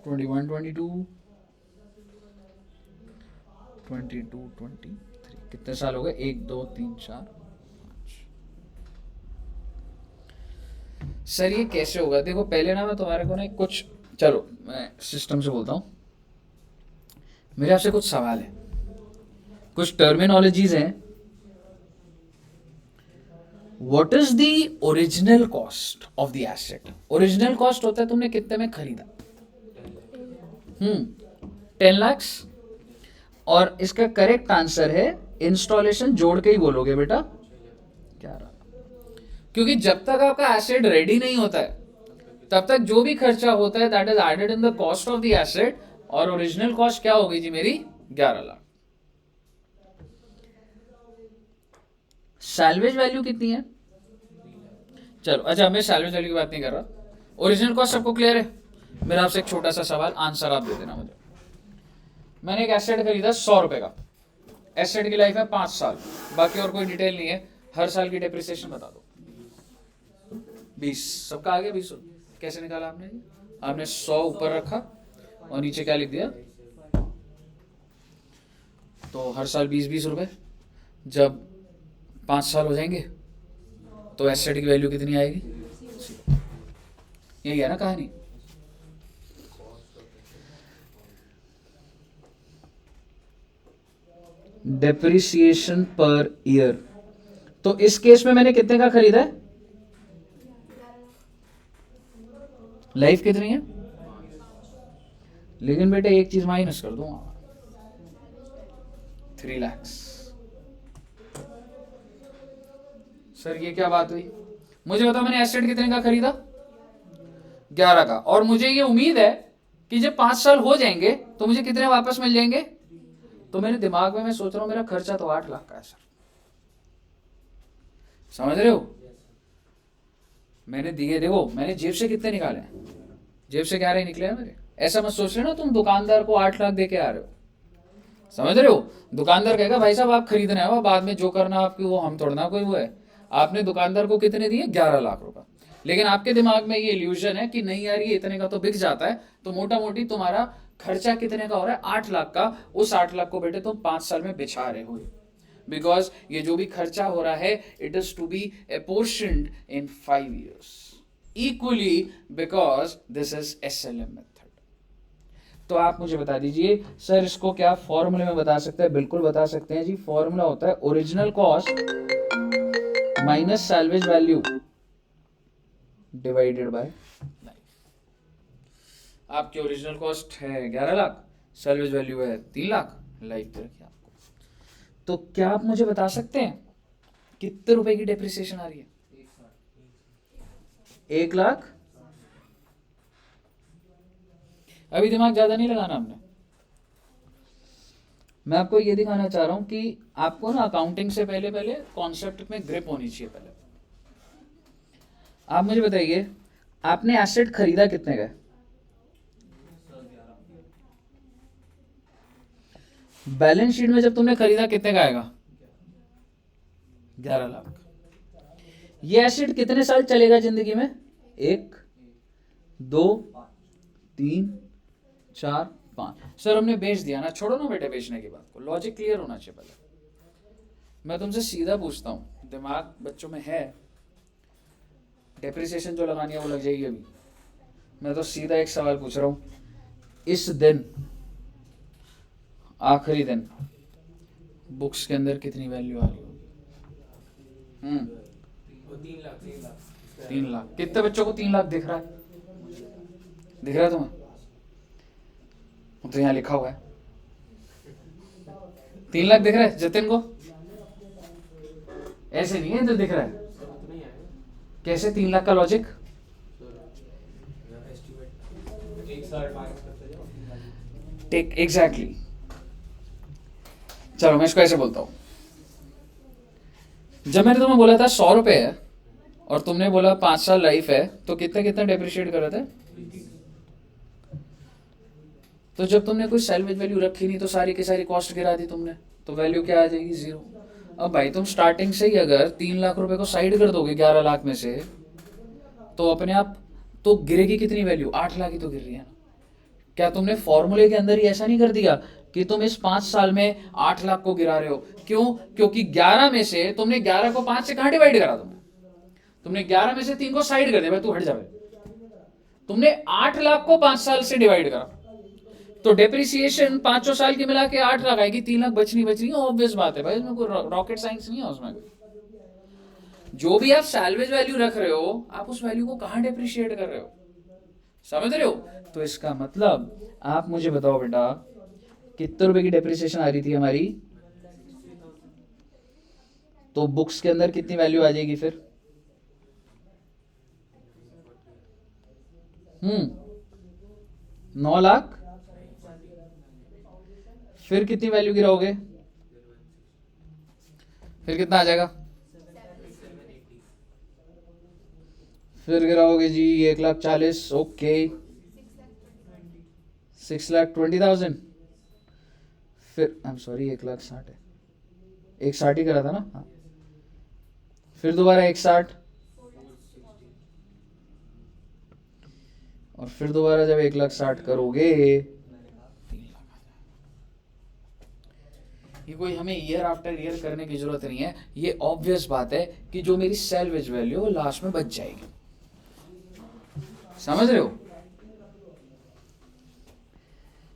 21-22, 22-23। कितने साल हो गए? 1, 2, 3, 4, 5। सर ये कैसे होगा? देखो पहले ना मैं तुम्हारे को ना कुछ, चलो मैं सिस्टम से बोलता हूँ। मेरे आपसे कुछ सवाल है, कुछ टर्मिनोलॉजीज हैं। What is the original cost of the asset? Original cost होता है तुमने कितने में खरीदा। 10 लाख। और इसका करेक्ट आंसर है, इंस्टॉलेशन जोड़ के ही बोलोगे बेटा, 11। क्योंकि जब तक आपका एसेट रेडी नहीं होता है, तब तक जो भी खर्चा होता है that is added in the cost of the asset, और ओरिजिनल कॉस्ट क्या हो गई जी मेरी 11 लाख। सैल्वेज वैल्यू कितनी है? चलो अच्छा, मैं सैल्वेज वैल्यू की बात नहीं कर रहा, ओरिजिनल कॉस्ट सबको क्लियर है? मेरा आपसे एक छोटा सा सवाल, आंसर आप दे देना मुझे। मैंने एक एसेट खरीदा 100 रुपए का, एसेट की लाइफ है 5 साल, बाकी और कोई डिटेल नहीं है, हर साल की डेप्रिसिएशन बता दो। 20, सबका आ गया 20? कैसे निकाला आपने? आपने 100 ऊपर रखा और नीचे क्या लिख दिया, तो हर साल 20-20 रुपए। जब 5 साल हो जाएंगे तो एसेट की वैल्यू कितनी आएगी? यही है ना कहानी। डेप्रिसिएशन पर ईयर, तो इस केस में मैंने कितने का खरीदा है? लाइफ कितनी है? लेकिन बेटे एक चीज माइनस कर दूंगा, 3 लाख। सर ये क्या बात हुई? मुझे बताओ मैंने एसेट कितने का खरीदा? 11 का, और मुझे ये उम्मीद है कि जब 5 साल हो जाएंगे तो मुझे कितने वापस मिल जाएंगे? तो मेरे दिमाग में मैं सोच रहा हूं मेरा खर्चा तो 8 लाख का है सर, समझ रहे हो? मैंने दिए, देखो मैंने जेब से कितने निकाले हैं, जेब से 11 ही निकले हैं मेरे। ऐसा मत सोच लेना तुम दुकानदार को 8 लाख दे के आ रहे हो, समझ रहे हो? दुकानदार कहेगा भाई साहब आप खरीदने आओ, बाद में जो करना आपकी वो हम तोड़ना कोई वो है। आपने दुकानदार को कितने दिए? 11 लाख रुपए। लेकिन आपके दिमाग में ये इल्यूजन है कि नहीं यार ये इतने का तो बिक जाता है, तो मोटा मोटी तुम्हारा खर्चा कितने का हो रहा है? 8 लाख का। उस 8 लाख को बेटे तुम 5 साल में बिछा रहे हो, बिकॉज ये जो भी खर्चा हो रहा है it is to be apportioned in 5 years equally, because this is SLM method. तो आप मुझे बता दीजिए सर इसको क्या फॉर्मूले में बता सकते हैं? बिल्कुल बता सकते हैं जी। फॉर्मूला होता है original cost minus salvage value divided by life. आपकी ओरिजिनल कॉस्ट है 11 लाख, सैल्वेज वैल्यू है 3 लाख, लाइफ दे रखी आपको। तो क्या आप मुझे बता सकते हैं कितने रुपए की डेप्रिसिएशन आ रही है? 1 लाख। अभी दिमाग ज्यादा नहीं लगाना हमने, मैं आपको ये दिखाना चाह रहा हूं कि आपको ना अकाउंटिंग से पहले पहले कॉन्सेप्ट में ग्रिप होनी चाहिए। पहले आप मुझे बताइए आपने एसेट खरीदा कितने का? बैलेंस शीट में जब तुमने खरीदा कितने का आएगा? 11 लाख। ये एसेट कितने साल चलेगा जिंदगी में? 1, 2, 3, 4, 5। सर हमने बेच दिया ना, छोड़ो ना बेटे बेचने की बात को, लॉजिक क्लियर होना चाहिए पहले। मैं तुमसे सीधा पूछता हूं, दिमाग बच्चों में है, डेप्रिसिएशन जो लगानी है वो लग जाएगी अभी। मैं तो सीधा एक सवाल पूछ रहा हूं, इस दिन आखिरी दिन बुक्स के अंदर कितनी वैल्यू आ रही होगी? 3 लाख। कितने बच्चों को 3 लाख दिख रहा है? दिख रहा है तुम्हें? तो यहाँ लिखा हुआ है 3 लाख दिख रहा है जतिन को? ऐसे नहीं है इधर दिख रहा है। कैसे 3 लाख का लॉजिक? Take exactly. चलो मैं इसको ऐसे बोलता हूं, जब मैंने तुम्हें बोला था 100 रुपए है और तुमने बोला 5 साल लाइफ है, तो कितना कितना डेप्रिशिएट कर रहे थे? तो जब तुमने कोई सैल्वेज वैल्यू रखी नहीं तो सारी की सारी कॉस्ट गिरा दी तुमने, तो वैल्यू क्या आ जाएगी? 0। अब भाई तुम स्टार्टिंग से ही अगर 3 लाख रुपए को साइड कर दोगे 11 लाख में से, तो अपने आप तो गिरेगी कितनी वैल्यू? 8 लाख ही तो गिर रही है ना। क्या तुमने फॉर्मूले के अंदर ही ऐसा नहीं कर दिया कि तुम इस 5 साल में 8 लाख को गिरा रहे हो? क्यों? क्योंकि 11 में से तुमने 11 को 5 से कहां डिवाइड करा? तुमने 11 में से 3 को साइड कर दिया, भाई तू हट जावे। तुमने 8 लाख को 5 साल से डिवाइड करा, तो डेप्रिसिएशन 5 साल की मिला के 8 लाख आएगी, 3 लाख बचनी ऑब्वियस बात है भाई, इसमें कोई रॉकेट साइंस नहीं है उसमें। जो भी आप सैल्वेज वैल्यू रख रहे हो, आप उस वैल्यू को कहां डेप्रिशिएट कर रहे हो? समझ रहे हो? तो इसका मतलब आप मुझे बताओ बेटा कितने रुपए की डेप्रिसिएशन आ रही थी हमारी? तो बुक्स के अंदर कितनी वैल्यू आ जाएगी फिर? 9 लाख फिर कितनी वैल्यू गिराओगे, फिर कितना आ जाएगा, फिर गिराओगे जी 1,40,000, ओके 6,20,000, फिर आई एम सॉरी 1,60,000 है, 1,60 ही करा था ना, हाँ, फिर दोबारा 1,60 और फिर दोबारा जब 1,60,000 करोगे, ये कोई हमें ईयर आफ्टर ईयर करने की जरूरत नहीं है, ये ऑब्वियस बात है कि जो मेरी सैल्वेज वैल्यू वो लास्ट में बच जाएगी, समझ रहे हो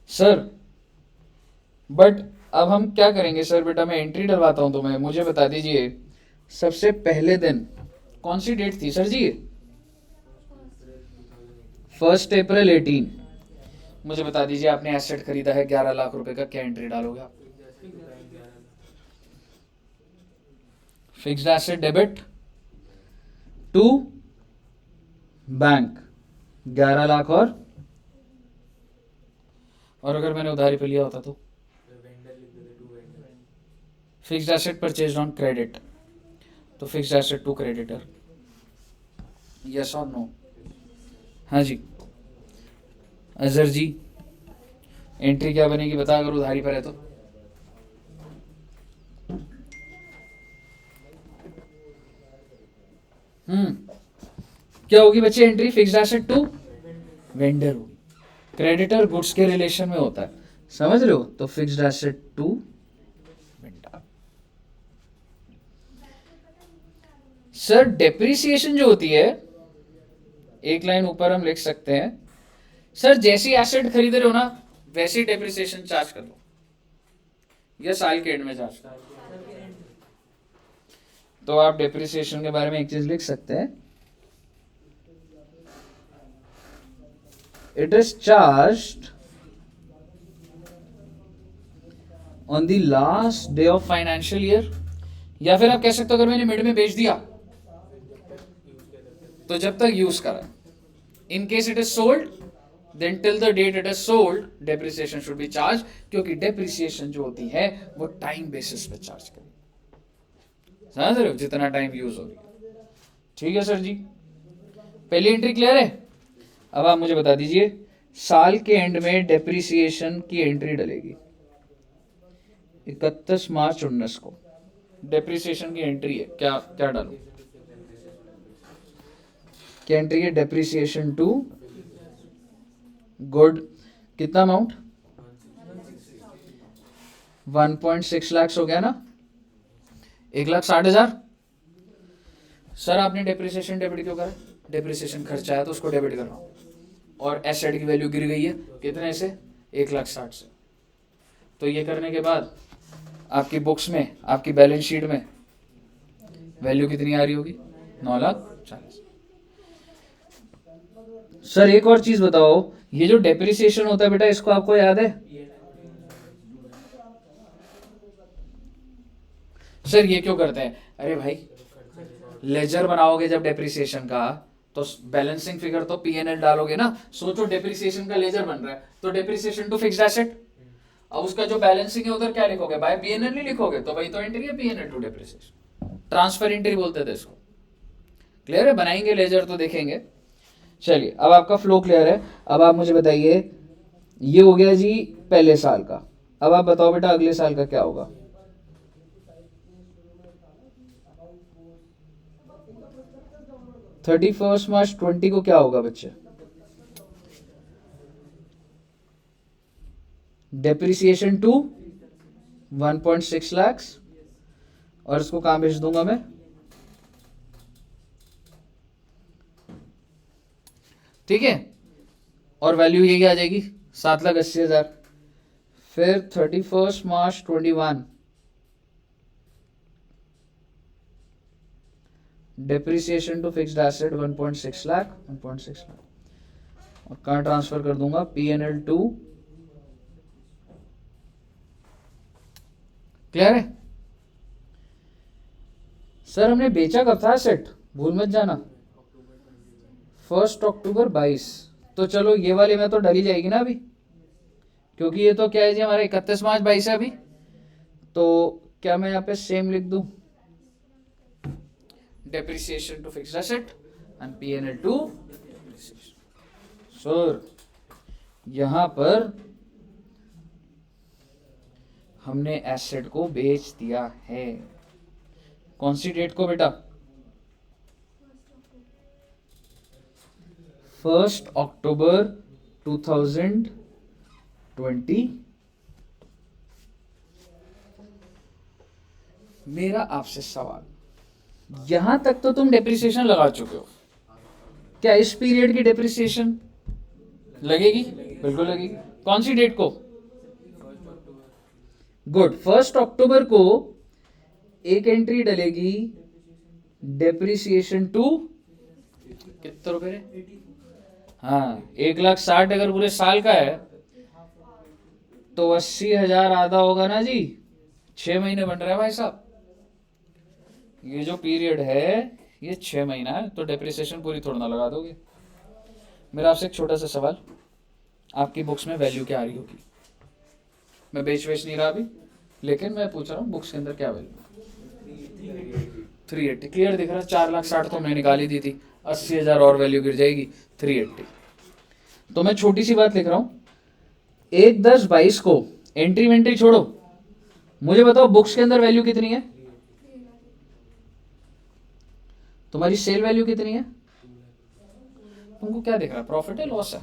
सर। बट अब हम क्या करेंगे सर, बेटा मैं एंट्री डलवाता हूं तुम्हें, मुझे बता दीजिए सबसे पहले दिन कौन सी डेट थी सर जी, 1 अप्रैल 18, मुझे बता दीजिए आपने एसेट खरीदा है 11 लाख रुपए का, क्या एंट्री डालोगे आप, fixed asset debit to bank 11 lakh, और अगर मैंने उधारी पे लिया होता तो fixed asset purchase on credit, तो fixed asset to creditor, yes और नो, हाँ जी अजहर जी एंट्री क्या बनेगी बता, अगर उधारी पर है तो, क्या होगी बच्चे entry, fixed asset to vendor होगी, क्रेडिटर गुड्स के रिलेशन में होता है, समझ रहे हो, तो fixed asset to vendor. Sir depreciation जो होती है, एक लाइन ऊपर हम लिख सकते हैं, सर जैसी एसेट खरीद रहे हो ना वैसी डेप्रिसिएशन चार्ज कर लो, या साल के एंड में चार्ज कर, तो आप डेप्रिसिएशन के बारे में एक चीज लिख सकते हैं, it is charged on the last day of financial year, या फिर आप कह सकते हो अगर मैंने मिड में बेच दिया तो जब तक यूज करा, in case it is sold then till the date it is sold depreciation should be charge, क्योंकि डेप्रिसिएशन जो होती है वो टाइम बेसिस पे चार्ज करें, समझ रहे हो, जितना टाइम यूज हो रही है, ठीक है सर जी, पहली एंट्री क्लियर है। अब आप मुझे बता दीजिए साल के एंड में डेप्रिसिएशन की एंट्री डलेगी 31 मार्च 19 को, डेप्रिसिएशन की एंट्री है, क्या क्या डालू, क्या एंट्री है, डेप्रिसिएशन टू गुड, कितना अमाउंट 1.6 लाख हो गया ना, 1,60,000, सर आपने डेप्रिसिएशन डेबिट क्यों करा, डेप्रिसिएशन खर्चा है तो उसको डेबिट कर रहा हूं, और एसेट की वैल्यू गिर गई है कितने से, 1,60,000 से, तो ये करने के बाद आपकी बुक्स में, आपकी बैलेंस शीट में वैल्यू कितनी आ रही होगी, 9,40,000। सर एक और चीज बताओ, ये जो डेप्रिसिएशन होता है बेटा इसको आपको याद है, सर ये क्यों करते हैं, अरे भाई लेजर बनाओगे जब डेप्रिसिएशन का तो बैलेंसिंग फिगर तो पीएनएल डालोगे ना, सोचो डेप्रिसिएशन का लेजर बन रहा है तो डेप्रिसिएशन टू फिक्स्ड एसेट, अब उसका जो बैलेंसिंग है उधर क्या लिखोगे, बाय पीएनएल नहीं लिखोगे, तो भाई तो एंट्री है PNL to depreciation, transfer entry बोलते थे इसको, क्लियर है, बनाएंगे लेजर तो देखेंगे। चलिए अब आपका फ्लो क्लियर है, अब आप मुझे बताइए ये हो गया जी पहले साल का, अब आप बताओ बेटा अगले साल का क्या होगा, March 20 को क्या होगा बच्चे, डेप्रिसिएशन टू 1.6 लाख, और इसको कहां भेज दूंगा मैं, ठीक है, और वैल्यू यही आ जाएगी 7,80,000, फिर 31 March 21 depreciation to fixed asset 1.6 lakh, और कहां ट्रांसफर कर दूंगा, पीएनएल टू, क्लियर है सर, हमने बेचा कब था एसेट, भूल मत जाना, 1 अक्टूबर 22, तो चलो ये वाले में तो डली जाएगी ना अभी, क्योंकि ये तो क्या है जी, हमारा 31 मार्च 22 है अभी, तो क्या मैं यहाँ पे सेम लिख दूं, depreciation to fixed asset and PNL to sir. यहां पर हमने एसेट को बेच दिया है, कौन सी डेट को बेटा, 1 अक्टूबर 2020। मेरा आपसे सवाल, यहां तक तो तुम डेप्रिसिएशन लगा चुके हो, क्या इस पीरियड की डेप्रिसिएशन लगेगी? बिल्कुल लगेगी। कौन सी डेट को? गुड, 1 अक्टूबर को एक एंट्री डलेगी, डेप्रिसिएशन टू कितने रुपए रे? हाँ, 1,60,000 अगर पूरे साल का है तो 80,000 आधा होगा ना जी, 6 महीने बन रहा है भाई साहब। ये जो पीरियड है ये 6 महीना है, तो डेप्रिसिएशन पूरी थोड़ा ना लगा दोगे। मेरा आपसे एक छोटा सा सवाल, आपकी बुक्स में वैल्यू क्या आ रही होगी? मैं बेच नहीं रहा अभी, लेकिन मैं पूछ रहा हूँ बुक्स के अंदर क्या वैल्यू? 380 क्लियर दिख रहा है। 4,60,000 तो मैंने निकाली दी थी, 80,000 और वैल्यू गिर जाएगी, 380। तो मैं छोटी सी बात लिख रहा हूँ, 1/10/22 को एंट्री वेंट्री छोड़ो, मुझे बताओ बुक्स के अंदर वैल्यू कितनी है? तुम्हारी सेल वैल्यू कितनी है? तुमको क्या दिख रहा है, प्रॉफिट है लॉस है?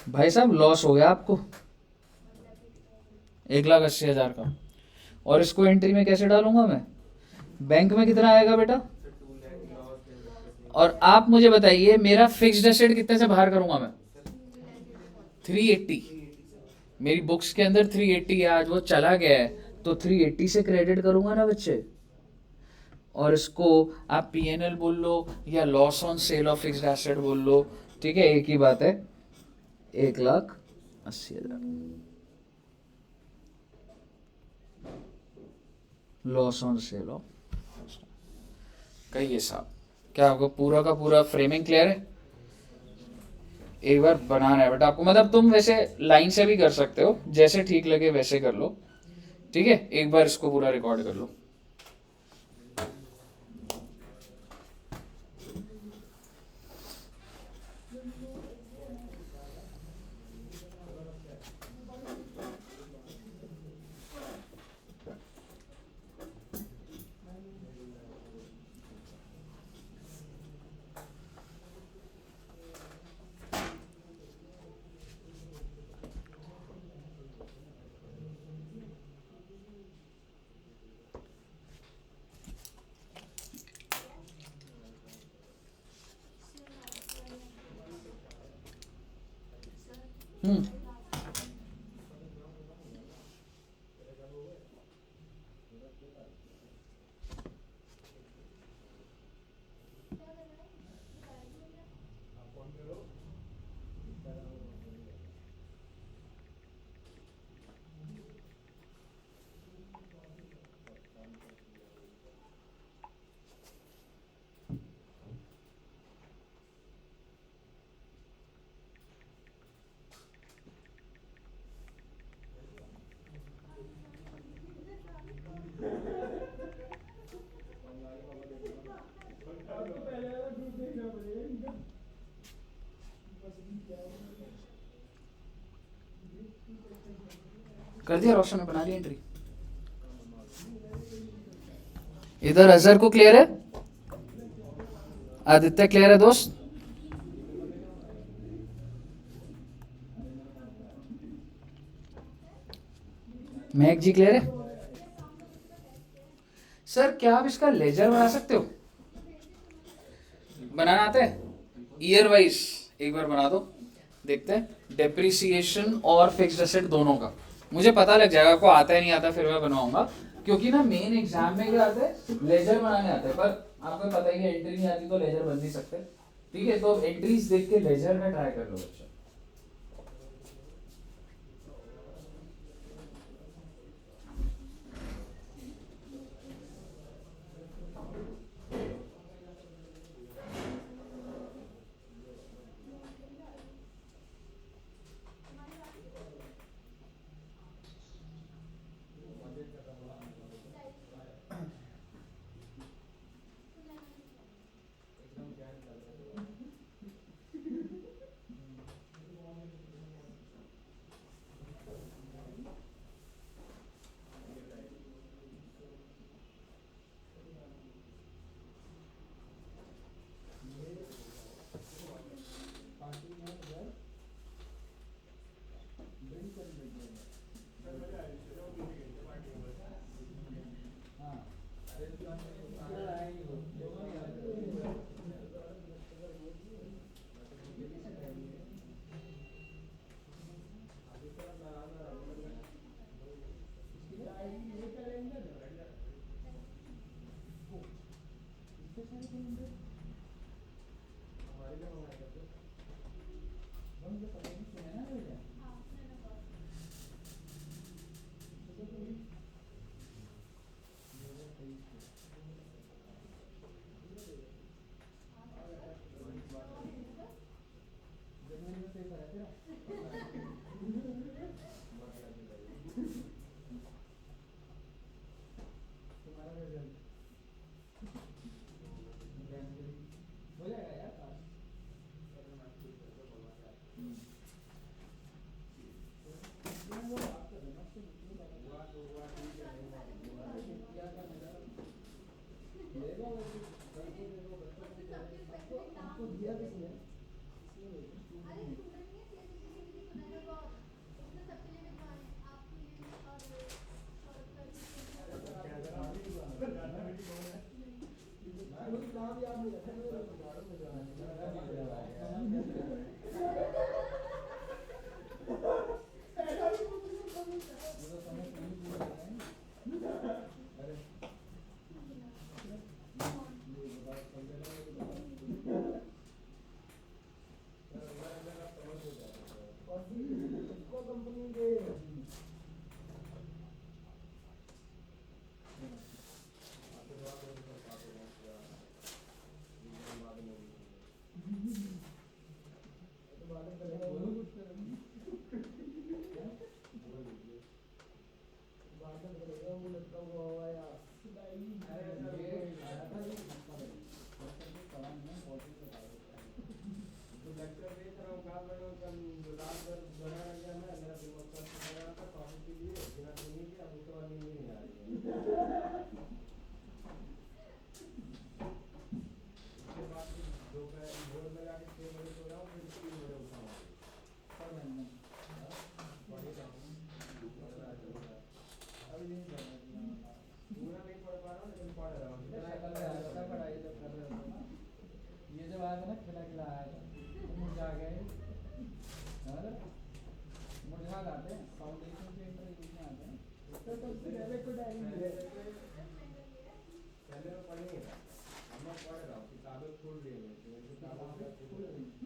भाई साहब लॉस हो गया आपको 1,80,000 का, और इसको एंट्री में कैसे डालूंगा मैं? बैंक में कितना आएगा बेटा? और आप मुझे बताइए मेरा फिक्स्ड एसेट कितने से बाहर करूंगा मैं? 380। मेरी बुक्स के अंदर 380 है, आज वो चला गया है तो 380 से क्रेडिट करूंगा ना बच्चे। और इसको आप पीएनएल बोल लो या loss on sale of fixed asset बोल लो, ठीक है, एक ही बात है। 1,80,000 लॉस ऑन सेल ऑफ, कहिए साहब, क्या आपको पूरा का पूरा फ्रेमिंग क्लियर है? एक बार बनाना है बेटा आपको, मतलब तुम वैसे लाइन से भी कर सकते हो, जैसे ठीक लगे वैसे कर लो, ठीक है। एक बार इसको पूरा रिकॉर्ड कर लो। हम्म कर दिया रोशन ने, बना ली एंट्री। इधर अजहर को क्लियर है? आदित्य क्लियर है दोस्त? महक जी क्लियर है? सर क्या आप इसका लेजर बना सकते हो? बनाना आता है? ईयर वाइज एक बार बना दो, देखते हैं डेप्रिसिएशन और फिक्स्ड एसेट दोनों का। मुझे पता लग जाएगा आपको आता है नहीं आता, फिर मैं बनवाऊंगा, क्योंकि ना मेन एग्जाम में क्या आता है, लेजर बनाने आता है, पर आपको पता ही है एंट्री नहीं आती तो लेजर बन नहीं सकते, ठीक है। तो एंट्रीज देख के लेजर का ट्राई कर लो बच्चा। पहले मैं पढ़ेंगे ना, अब मैं पढ़ रहा हूँ, किताबें खोल रही हैं, तो किताबों में खोल रही हैं।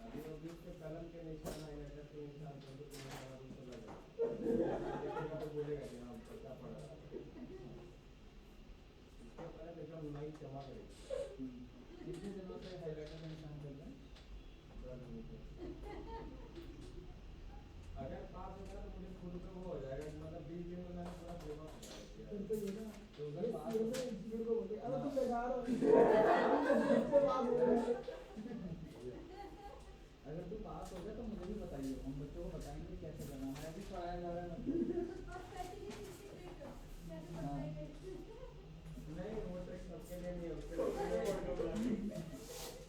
अभी वो बीच में कलम के निशान आए हैं, ऐसे निशान तो कुछ निशान उसको लगा। देखेगा तो बोलेगा कि हाँ क्या पढ़ रहा है। इसके पहले देखो लाइन जमा करेगी। कितने दिनों से हाइलाइटर का निशान चल रहा है? अगर पास हो गया तो मुझे खुद पे वो हो जाएगा, मतलब 20 दिन में मैंने पूरा पेपर किया। तो अगर पास हो गया अगर तू पास हो गया तो मुझे भी बताइए, हम बच्चों को बताएंगे कैसे करना है। मैं भी पढ़ाया जा रहा है नहीं, वो ट्रिक सबके लिए नहीं है, उसके लिए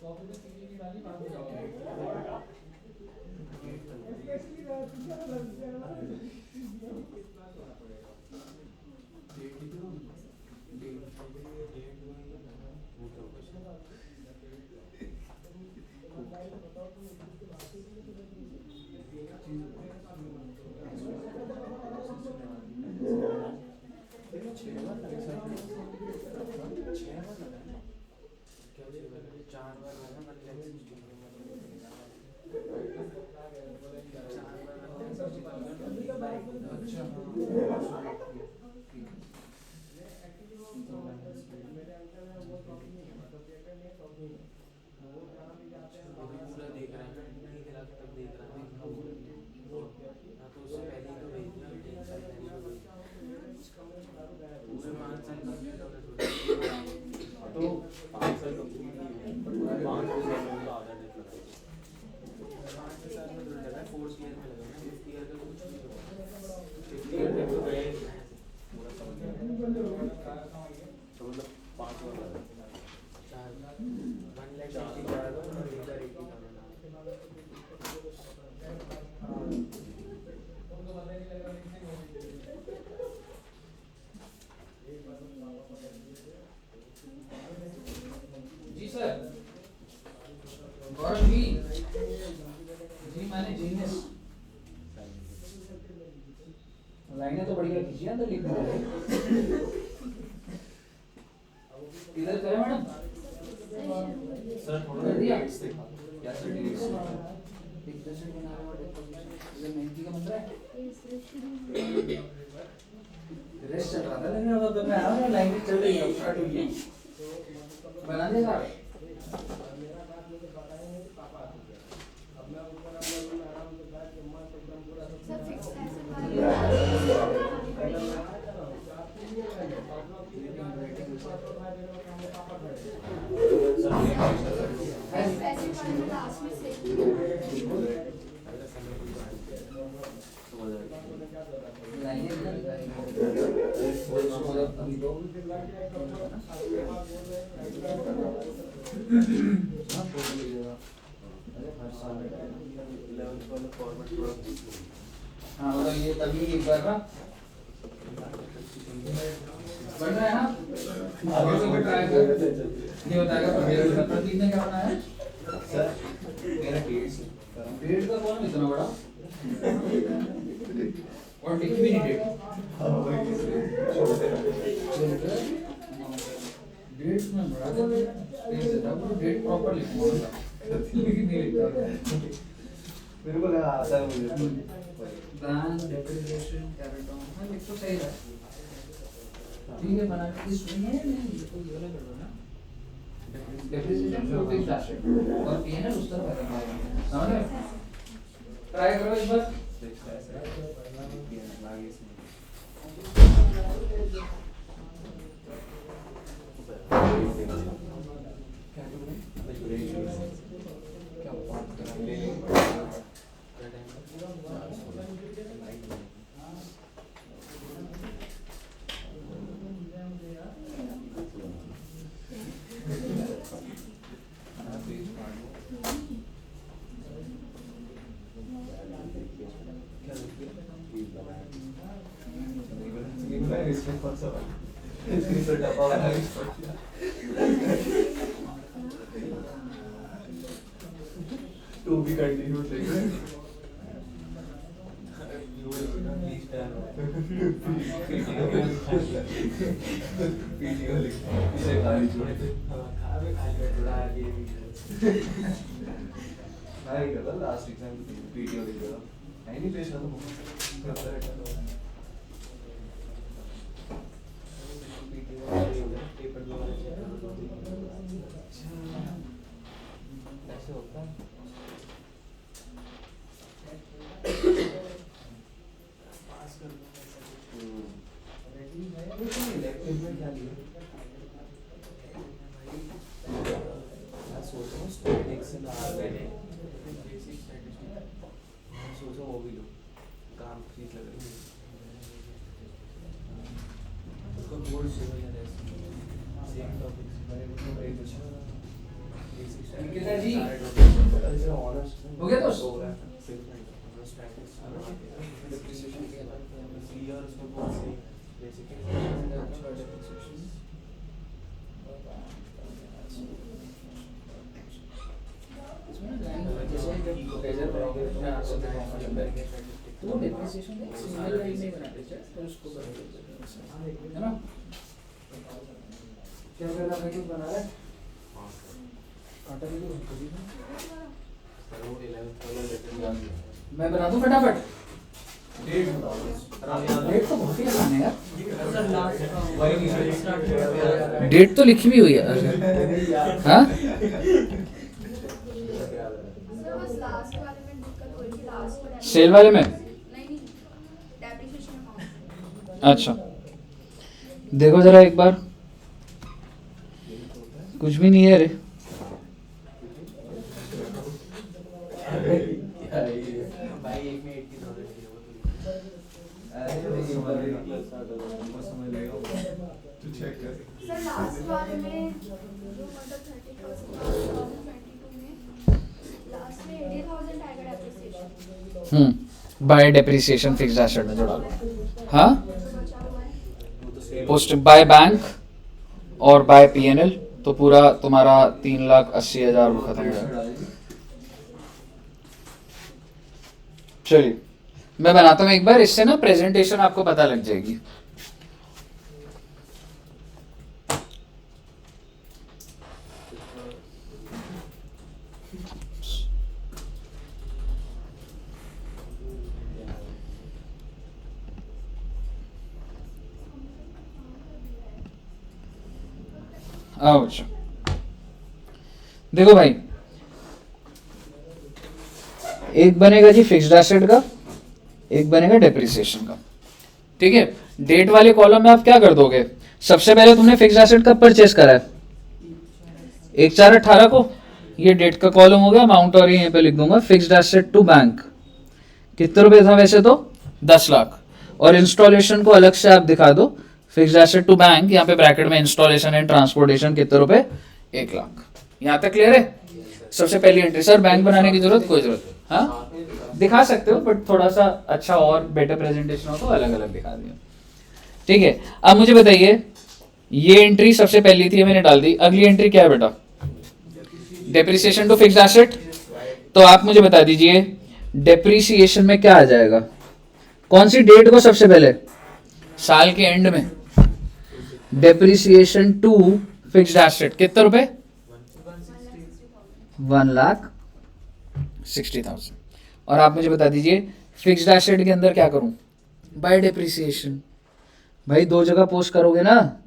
कॉपी तो सीधी नहीं डाली, बात हो जाओगे। कितना सोना पड़ेगा? मेरे अंकल है वो शौकीन है, मतलब थिएटर में शौकीन है, वो जहाँ भी जाते हैं पूरा देख रहा है ना, नहीं दिला तब देख रहा है। हाँ, तो उससे पहले ही तो भेज दिया, तीन साल पहले ही तो भेज दिया। पूरे 5 साल कंप्लीट होने थोड़ी। तो 5 साल कंप्लीट नहीं है, पर पूरे 5 साल में तो आधा डेट लगा है। 5 साल में तो लगा, 4th ईयर में लगा ना, 5th ईयर का कुछ नहीं हुआ। 5th ईयर तक तो गए ही नहीं ऐसे, पूरा समझ गया। तो मतलब 5 बार लगा, 4 1,80,000 का और 1,80,000 का मैंने। जी सर, गौरव जी, जी मैंने जीनियस लाइनें तो बढ़िया खींची हैं, तो लिख दो इधर करें मैडम। सर थोड़ा कर दिया? क्या सर डिलीट्स एक दर्शन बना रहे हो डेपोजिशन, इधर मेहंदी का बन रहा है। रेस्ट चल रहा था, लेकिन अब मैं आया ना, लाइन चल रही है, स्टार्ट हुई है। बना देगा? मेरा बात मुझे बताएंगे कि पापा आ चुके हैं। अब मैं ऊपर आराम से बैठ के मस्त एकदम पूरा सब लाइनें बना अभी तो हाँ मतलब ये तभी एक बार ना बढ़ रहा है ना, आगे से भी ट्राई कर। ये बताएगा मेरे प्रतीक ने क्या बनाया? सर मेरा 1.5 डेट का कौन इतना बड़ा और लिख भी नहीं डेट। डेट में बड़ा था, डेट प्रॉपर लिखूंगा, लेकिन नहीं लिखता। मेरे को लगा आता है मुझे। ब्रांड डेप्रिसिएशन कैरेट ऑन, हाँ लिख तो सही है, ठीक है। बना के इसमें है नहीं, ये तो ये वाला कर दो ना, डेप्रिसिएशन टू फिक्स्ड एसेट और पीएनएल उस तरफ है, समझ रहे? ट्राई करो एक बार। क्या बात कर रहे हैं? टू बी कंटिन्यूड देख रहे लास्ट एग्जाम वीडियो देख रहा है नहीं पेश ऐसे होता है पास कर मैं सोच रहा हूँ स्टैटिक्स ना मैंने बेसिक स्टैटिस्टिक्स मैं सोच रहा हूँ वो भी लो काम ठीक लग रही है उसका बोर्ड सिमिलर है सेम टॉपिक्स कितना जी? हो गया दोस्त? तो डेप्रिसिएशन एक सिंगल लाइन में बनाते हैं तो उसको है ना क्या करना है कुछ बना रहा है काटा भी मैं बना दूं फटाफट डेट तो बहुत ही आसान है यार डेट तो लिखी भी हुई है हाँ सर बस लास्ट वाले में दिक्कत हो रही थी लास्ट में सेल वाले में नहीं डेप्रिसिएशन अमाउंट अच्छा देखो जरा एक बार कुछ भी नहीं है रे भाई एक में 80,000 की हो सर लास्ट वाले में जो मतलब 31st मार्च 2022 में लास्ट में 80,000 आएगा depreciation bye depreciation fixed asset में जोड़ा लो हाँ जो बचा हुआ है पोस्ट बाय बैंक और बाय पीएनएल तो पूरा तुम्हारा 3,80,000 खत्म हो जाएगा चलिए मैं बनाता हूँ एक बार इससे ना प्रेजेंटेशन आपको पता लग जाएगी आओ अच्छा देखो भाई एक बनेगा जी फिक्स्ड एसेट का एक बनेगा डेप्रिसिएशन का ठीक है डेट वाले कॉलम में आप क्या कर दोगे सबसे पहले तुमने फिक्स्ड एसेट कब परचेस करा है 1/4/18 को ये डेट का कॉलम हो गया अमाउंट और यहीं पे लिख दूंगा फिक्स्ड एसेट टू बैंक कितने रुपए था वैसे तो 10 लाख और इंस्टॉलेशन को अलग से आप दिखा दो फिक्स्ड एसेट टू बैंक यहाँ पे ब्रैकेट में इंस्टॉलेशन एंड ट्रांसपोर्टेशन कितने रुपए 1 लाख यहाँ तक क्लियर है सबसे पहली एंट्री सर बैंक बनाने की जरूरत कोई जरूरत हाँ दिखा सकते हो बट थोड़ा सा अच्छा और बेटर प्रेजेंटेशन हो तो अलग अलग दिखा दिया ठीक है अब मुझे बताइए ये एंट्री सबसे पहली थी मैंने डाल दी अगली एंट्री क्या है बेटा डेप्रिसिएशन टू फिक्स्ड एसेट तो आप मुझे बता दीजिए डेप्रिसिएशन में क्या आ जाएगा कौन सी डेट को सबसे पहले साल के एंड में डेप्रिसिएशन टू फिक्स्ड एसेट कितने रुपए 1,60,000 और आप मुझे बता दीजिए फिक्स्ड एसेट के अंदर क्या करूं बाय डेप्रिसिएशन भाई दो जगह पोस्ट करोगे ना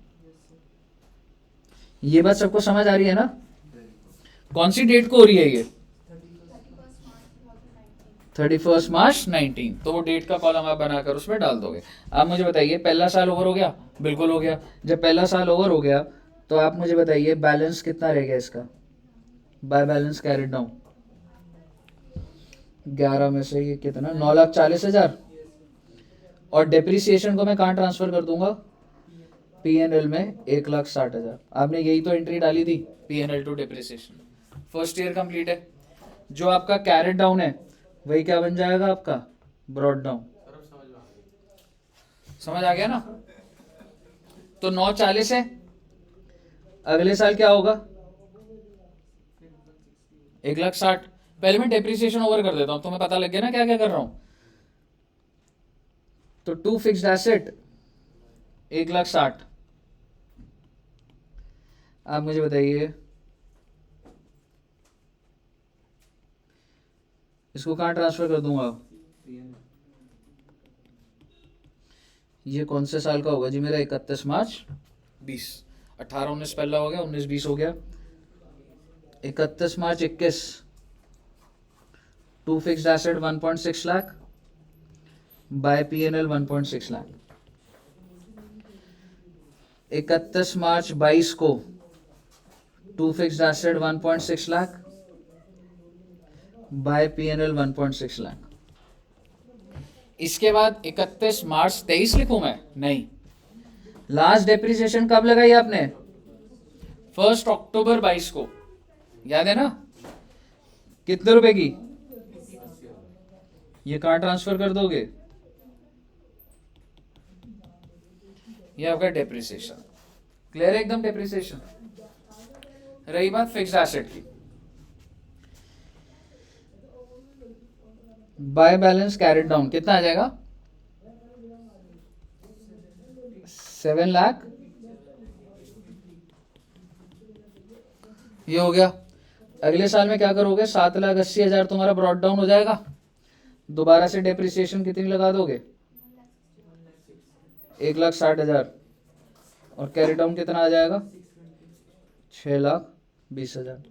ये बात सबको समझ आ रही है ना कौन सी डेट को हो रही है ये 31 मार्च 19 तो वो डेट का कॉलम आप बनाकर उसमें डाल दोगे आप मुझे बताइए पहला साल ओवर हो गया बिल्कुल हो गया जब पहला साल ओवर हो गया तो आप मुझे बताइए बैलेंस कितना रह गया इसका बाय बैलेंस कैरिड डाउन 11 में से ये कितना 9,40,000 और डेप्रिसिएशन को मैं कहाँ ट्रांसफर कर दूंगा पीएनएल में 1,60,000 आपने यही तो एंट्री डाली थी PNL to depreciation first year complete है जो आपका कैरिड डाउन है वही क्या बन जाएगा आपका ब्रॉड डाउन समझ आ गया ना तो 9,40 है अगले साल क्या होगा 1,60,000 पहले मैं डेप्रिसिएशन ओवर कर देता हूँ, तुम्हें पता लग गया ना क्या क्या कर रहा हूँ। तो 2 फिक्स्ड एसेट 1,60,000। आप मुझे बताइए इसको कहाँ ट्रांसफर कर दूंगा? ये कौन से साल का होगा जी मेरा? 31 मार्च 20, 18 19 पहला हो गया, 19 20 हो गया, 31 March 21। 2 fixed asset 1.6 lakh by P&L 1.6 lakh. 31 March 22 को 2 fixed asset 1.6 lakh by P&L 1.6 lakh. इसके बाद 31 मार्च 23 लिखूं मैं? नहीं, लास्ट डेप्रिसिएशन कब लगाई आपने? 1 अक्टूबर 22 को, याद है ना? कितने रुपए की? ये कहां ट्रांसफर कर दोगे? ये आपका डेप्रिसिएशन। क्लियर है एकदम डेप्रिसिएशन। रही बात फिक्स्ड एसेट की, बाय बैलेंस कैरिड डाउन कितना आ जाएगा? 7 लाख। ये हो गया। अगले साल में क्या करोगे? 7,80,000 तुम्हारा ब्रॉड डाउन हो जाएगा। दोबारा से डेप्रिसिएशन कितनी लगा दोगे? 1,60,000। और कैरी डाउन कितना आ जाएगा? 6,20,000।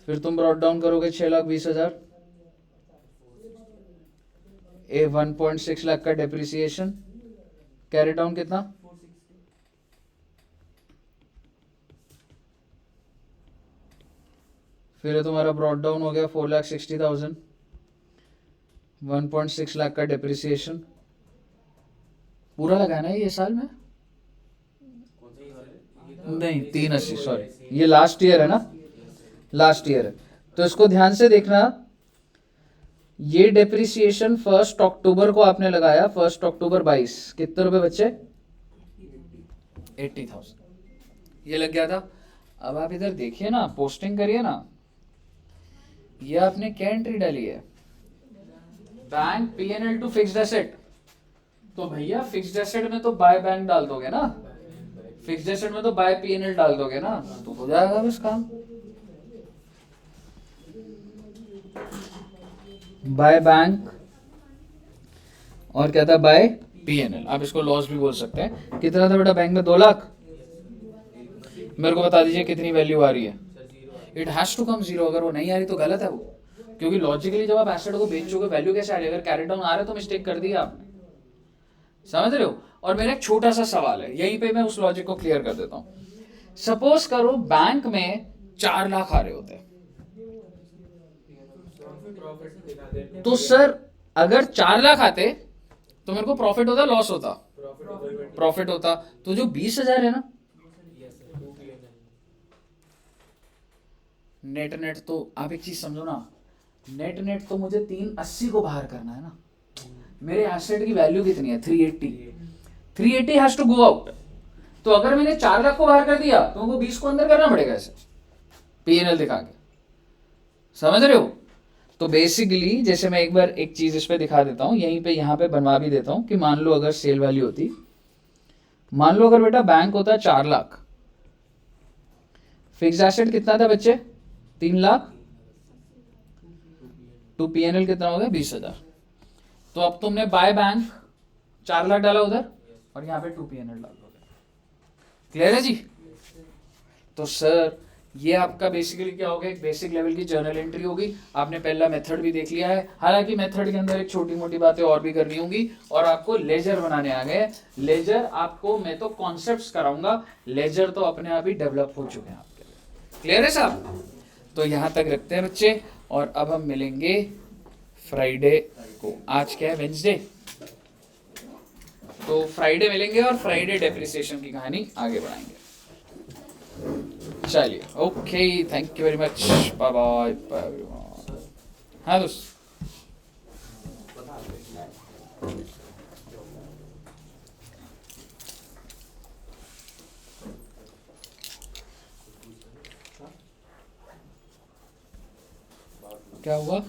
फिर तुम ब्रॉड डाउन करोगे 6,20,000। 1.6 लाख का डेप्रिसिएशन, कैरी डाउन कितना? फिर तुम्हारा ब्रॉड डाउन हो गया 4,60,000। 1.6 लाख का डेप्रिसिएशन पूरा लगाना है ये साल में? नहीं, 380, सॉरी, ये लास्ट ईयर है ना, लास्ट ईयर है। तो इसको ध्यान से देखना, ये डेप्रिसिएशन 1 अक्टूबर को आपने लगाया, 1 अक्टूबर 22। कितने रुपए बच्चे? 80,000। ये लग गया था। अब आप इधर देखिए ना, पोस्टिंग करिए ना, ये आपने क्या एंट्री डाली है? Bank P&L to fixed asset. तो भैया फिक्स्ड एसेट में तो बाय बैंक डाल दोगे ना, फिक्स्ड एसेट में तो बाय P&L डाल दोगे ना, तो हो जाएगा बस काम। बाय बैंक और क्या था? Bye P&L। आप इसको लॉस भी बोल सकते हैं। कितना था बेटा बैंक में? 2 लाख। मेरे को बता दीजिए कितनी वैल्यू आ रही है? It has to come 0। अगर वो नहीं आ रही तो गलत है वो, क्योंकि लॉजिकली जब आप एसेट को बेच चुके वैल्यू कैसे आ रही है? अगर कैरी डाउन आ रहा है तो मिस्टेक कर दी आपने, समझ रहे हो? और मेरा एक छोटा सा सवाल है, यहीं पे मैं उस लॉजिक को क्लियर कर देता हूं। सपोज करो बैंक में 4 लाख आ रहे होते, तो सर अगर 4 लाख आते तो मेरे को प्रॉफिट होता लॉस होता? प्रॉफिट होता। तो जो 20,000 है ना, नेट नेट तो आप एक चीज समझो ना, नेट नेट तो मुझे 380 को बाहर करना है ना। मेरे एसेट की वैल्यू कितनी है? 380। 380 हैज टू गो आउट। तो अगर मैंने 4 लाख को बाहर कर दिया तो उनको 20 को अंदर करना पड़ेगा ऐसे P&L दिखा के, समझ रहे हो? तो बेसिकली जैसे मैं एक बार एक चीज इस पे दिखा देता हूं, यहीं पे यहाँ पे बनवा भी देता हूं कि मान लो अगर सेल वैल्यू होती, मान लो अगर बेटा बैंक होता 4 लाख, फिक्स एसेट कितना था बच्चे? 3 लाख, टू P&L कितना हो गया? 20,000। तो अब तुमने बाय बैंक 4 लाख डाला उधर और यहाँ पे 2 P&L डाल दोगे। क्लियर है जी? तो सर ये आपका बेसिकली क्या होगा? एक बेसिक लेवल की जर्नल एंट्री होगी। आपने पहला मेथड भी देख लिया है, हालांकि मेथड के अंदर एक छोटी मोटी बातें और भी करनी होंगी। और आपको लेजर बनाने आ गए। लेजर आपको मैं तो कॉन्सेप्ट्स कराऊंगा, लेजर तो अपने आप ही डेवलप हो चुके हैं आपके लिए। क्लियर है साहब? तो यहाँ तक रखते हैं बच्चे, और अब हम मिलेंगे फ्राइडे को। आज क्या है? वेंसडे। तो फ्राइडे मिलेंगे और फ्राइडे डेप्रिसिएशन की कहानी आगे बढ़ाएंगे। चलिए, okay, thank you very much, bye bye. हाँ दोस्त, क्या हुआ?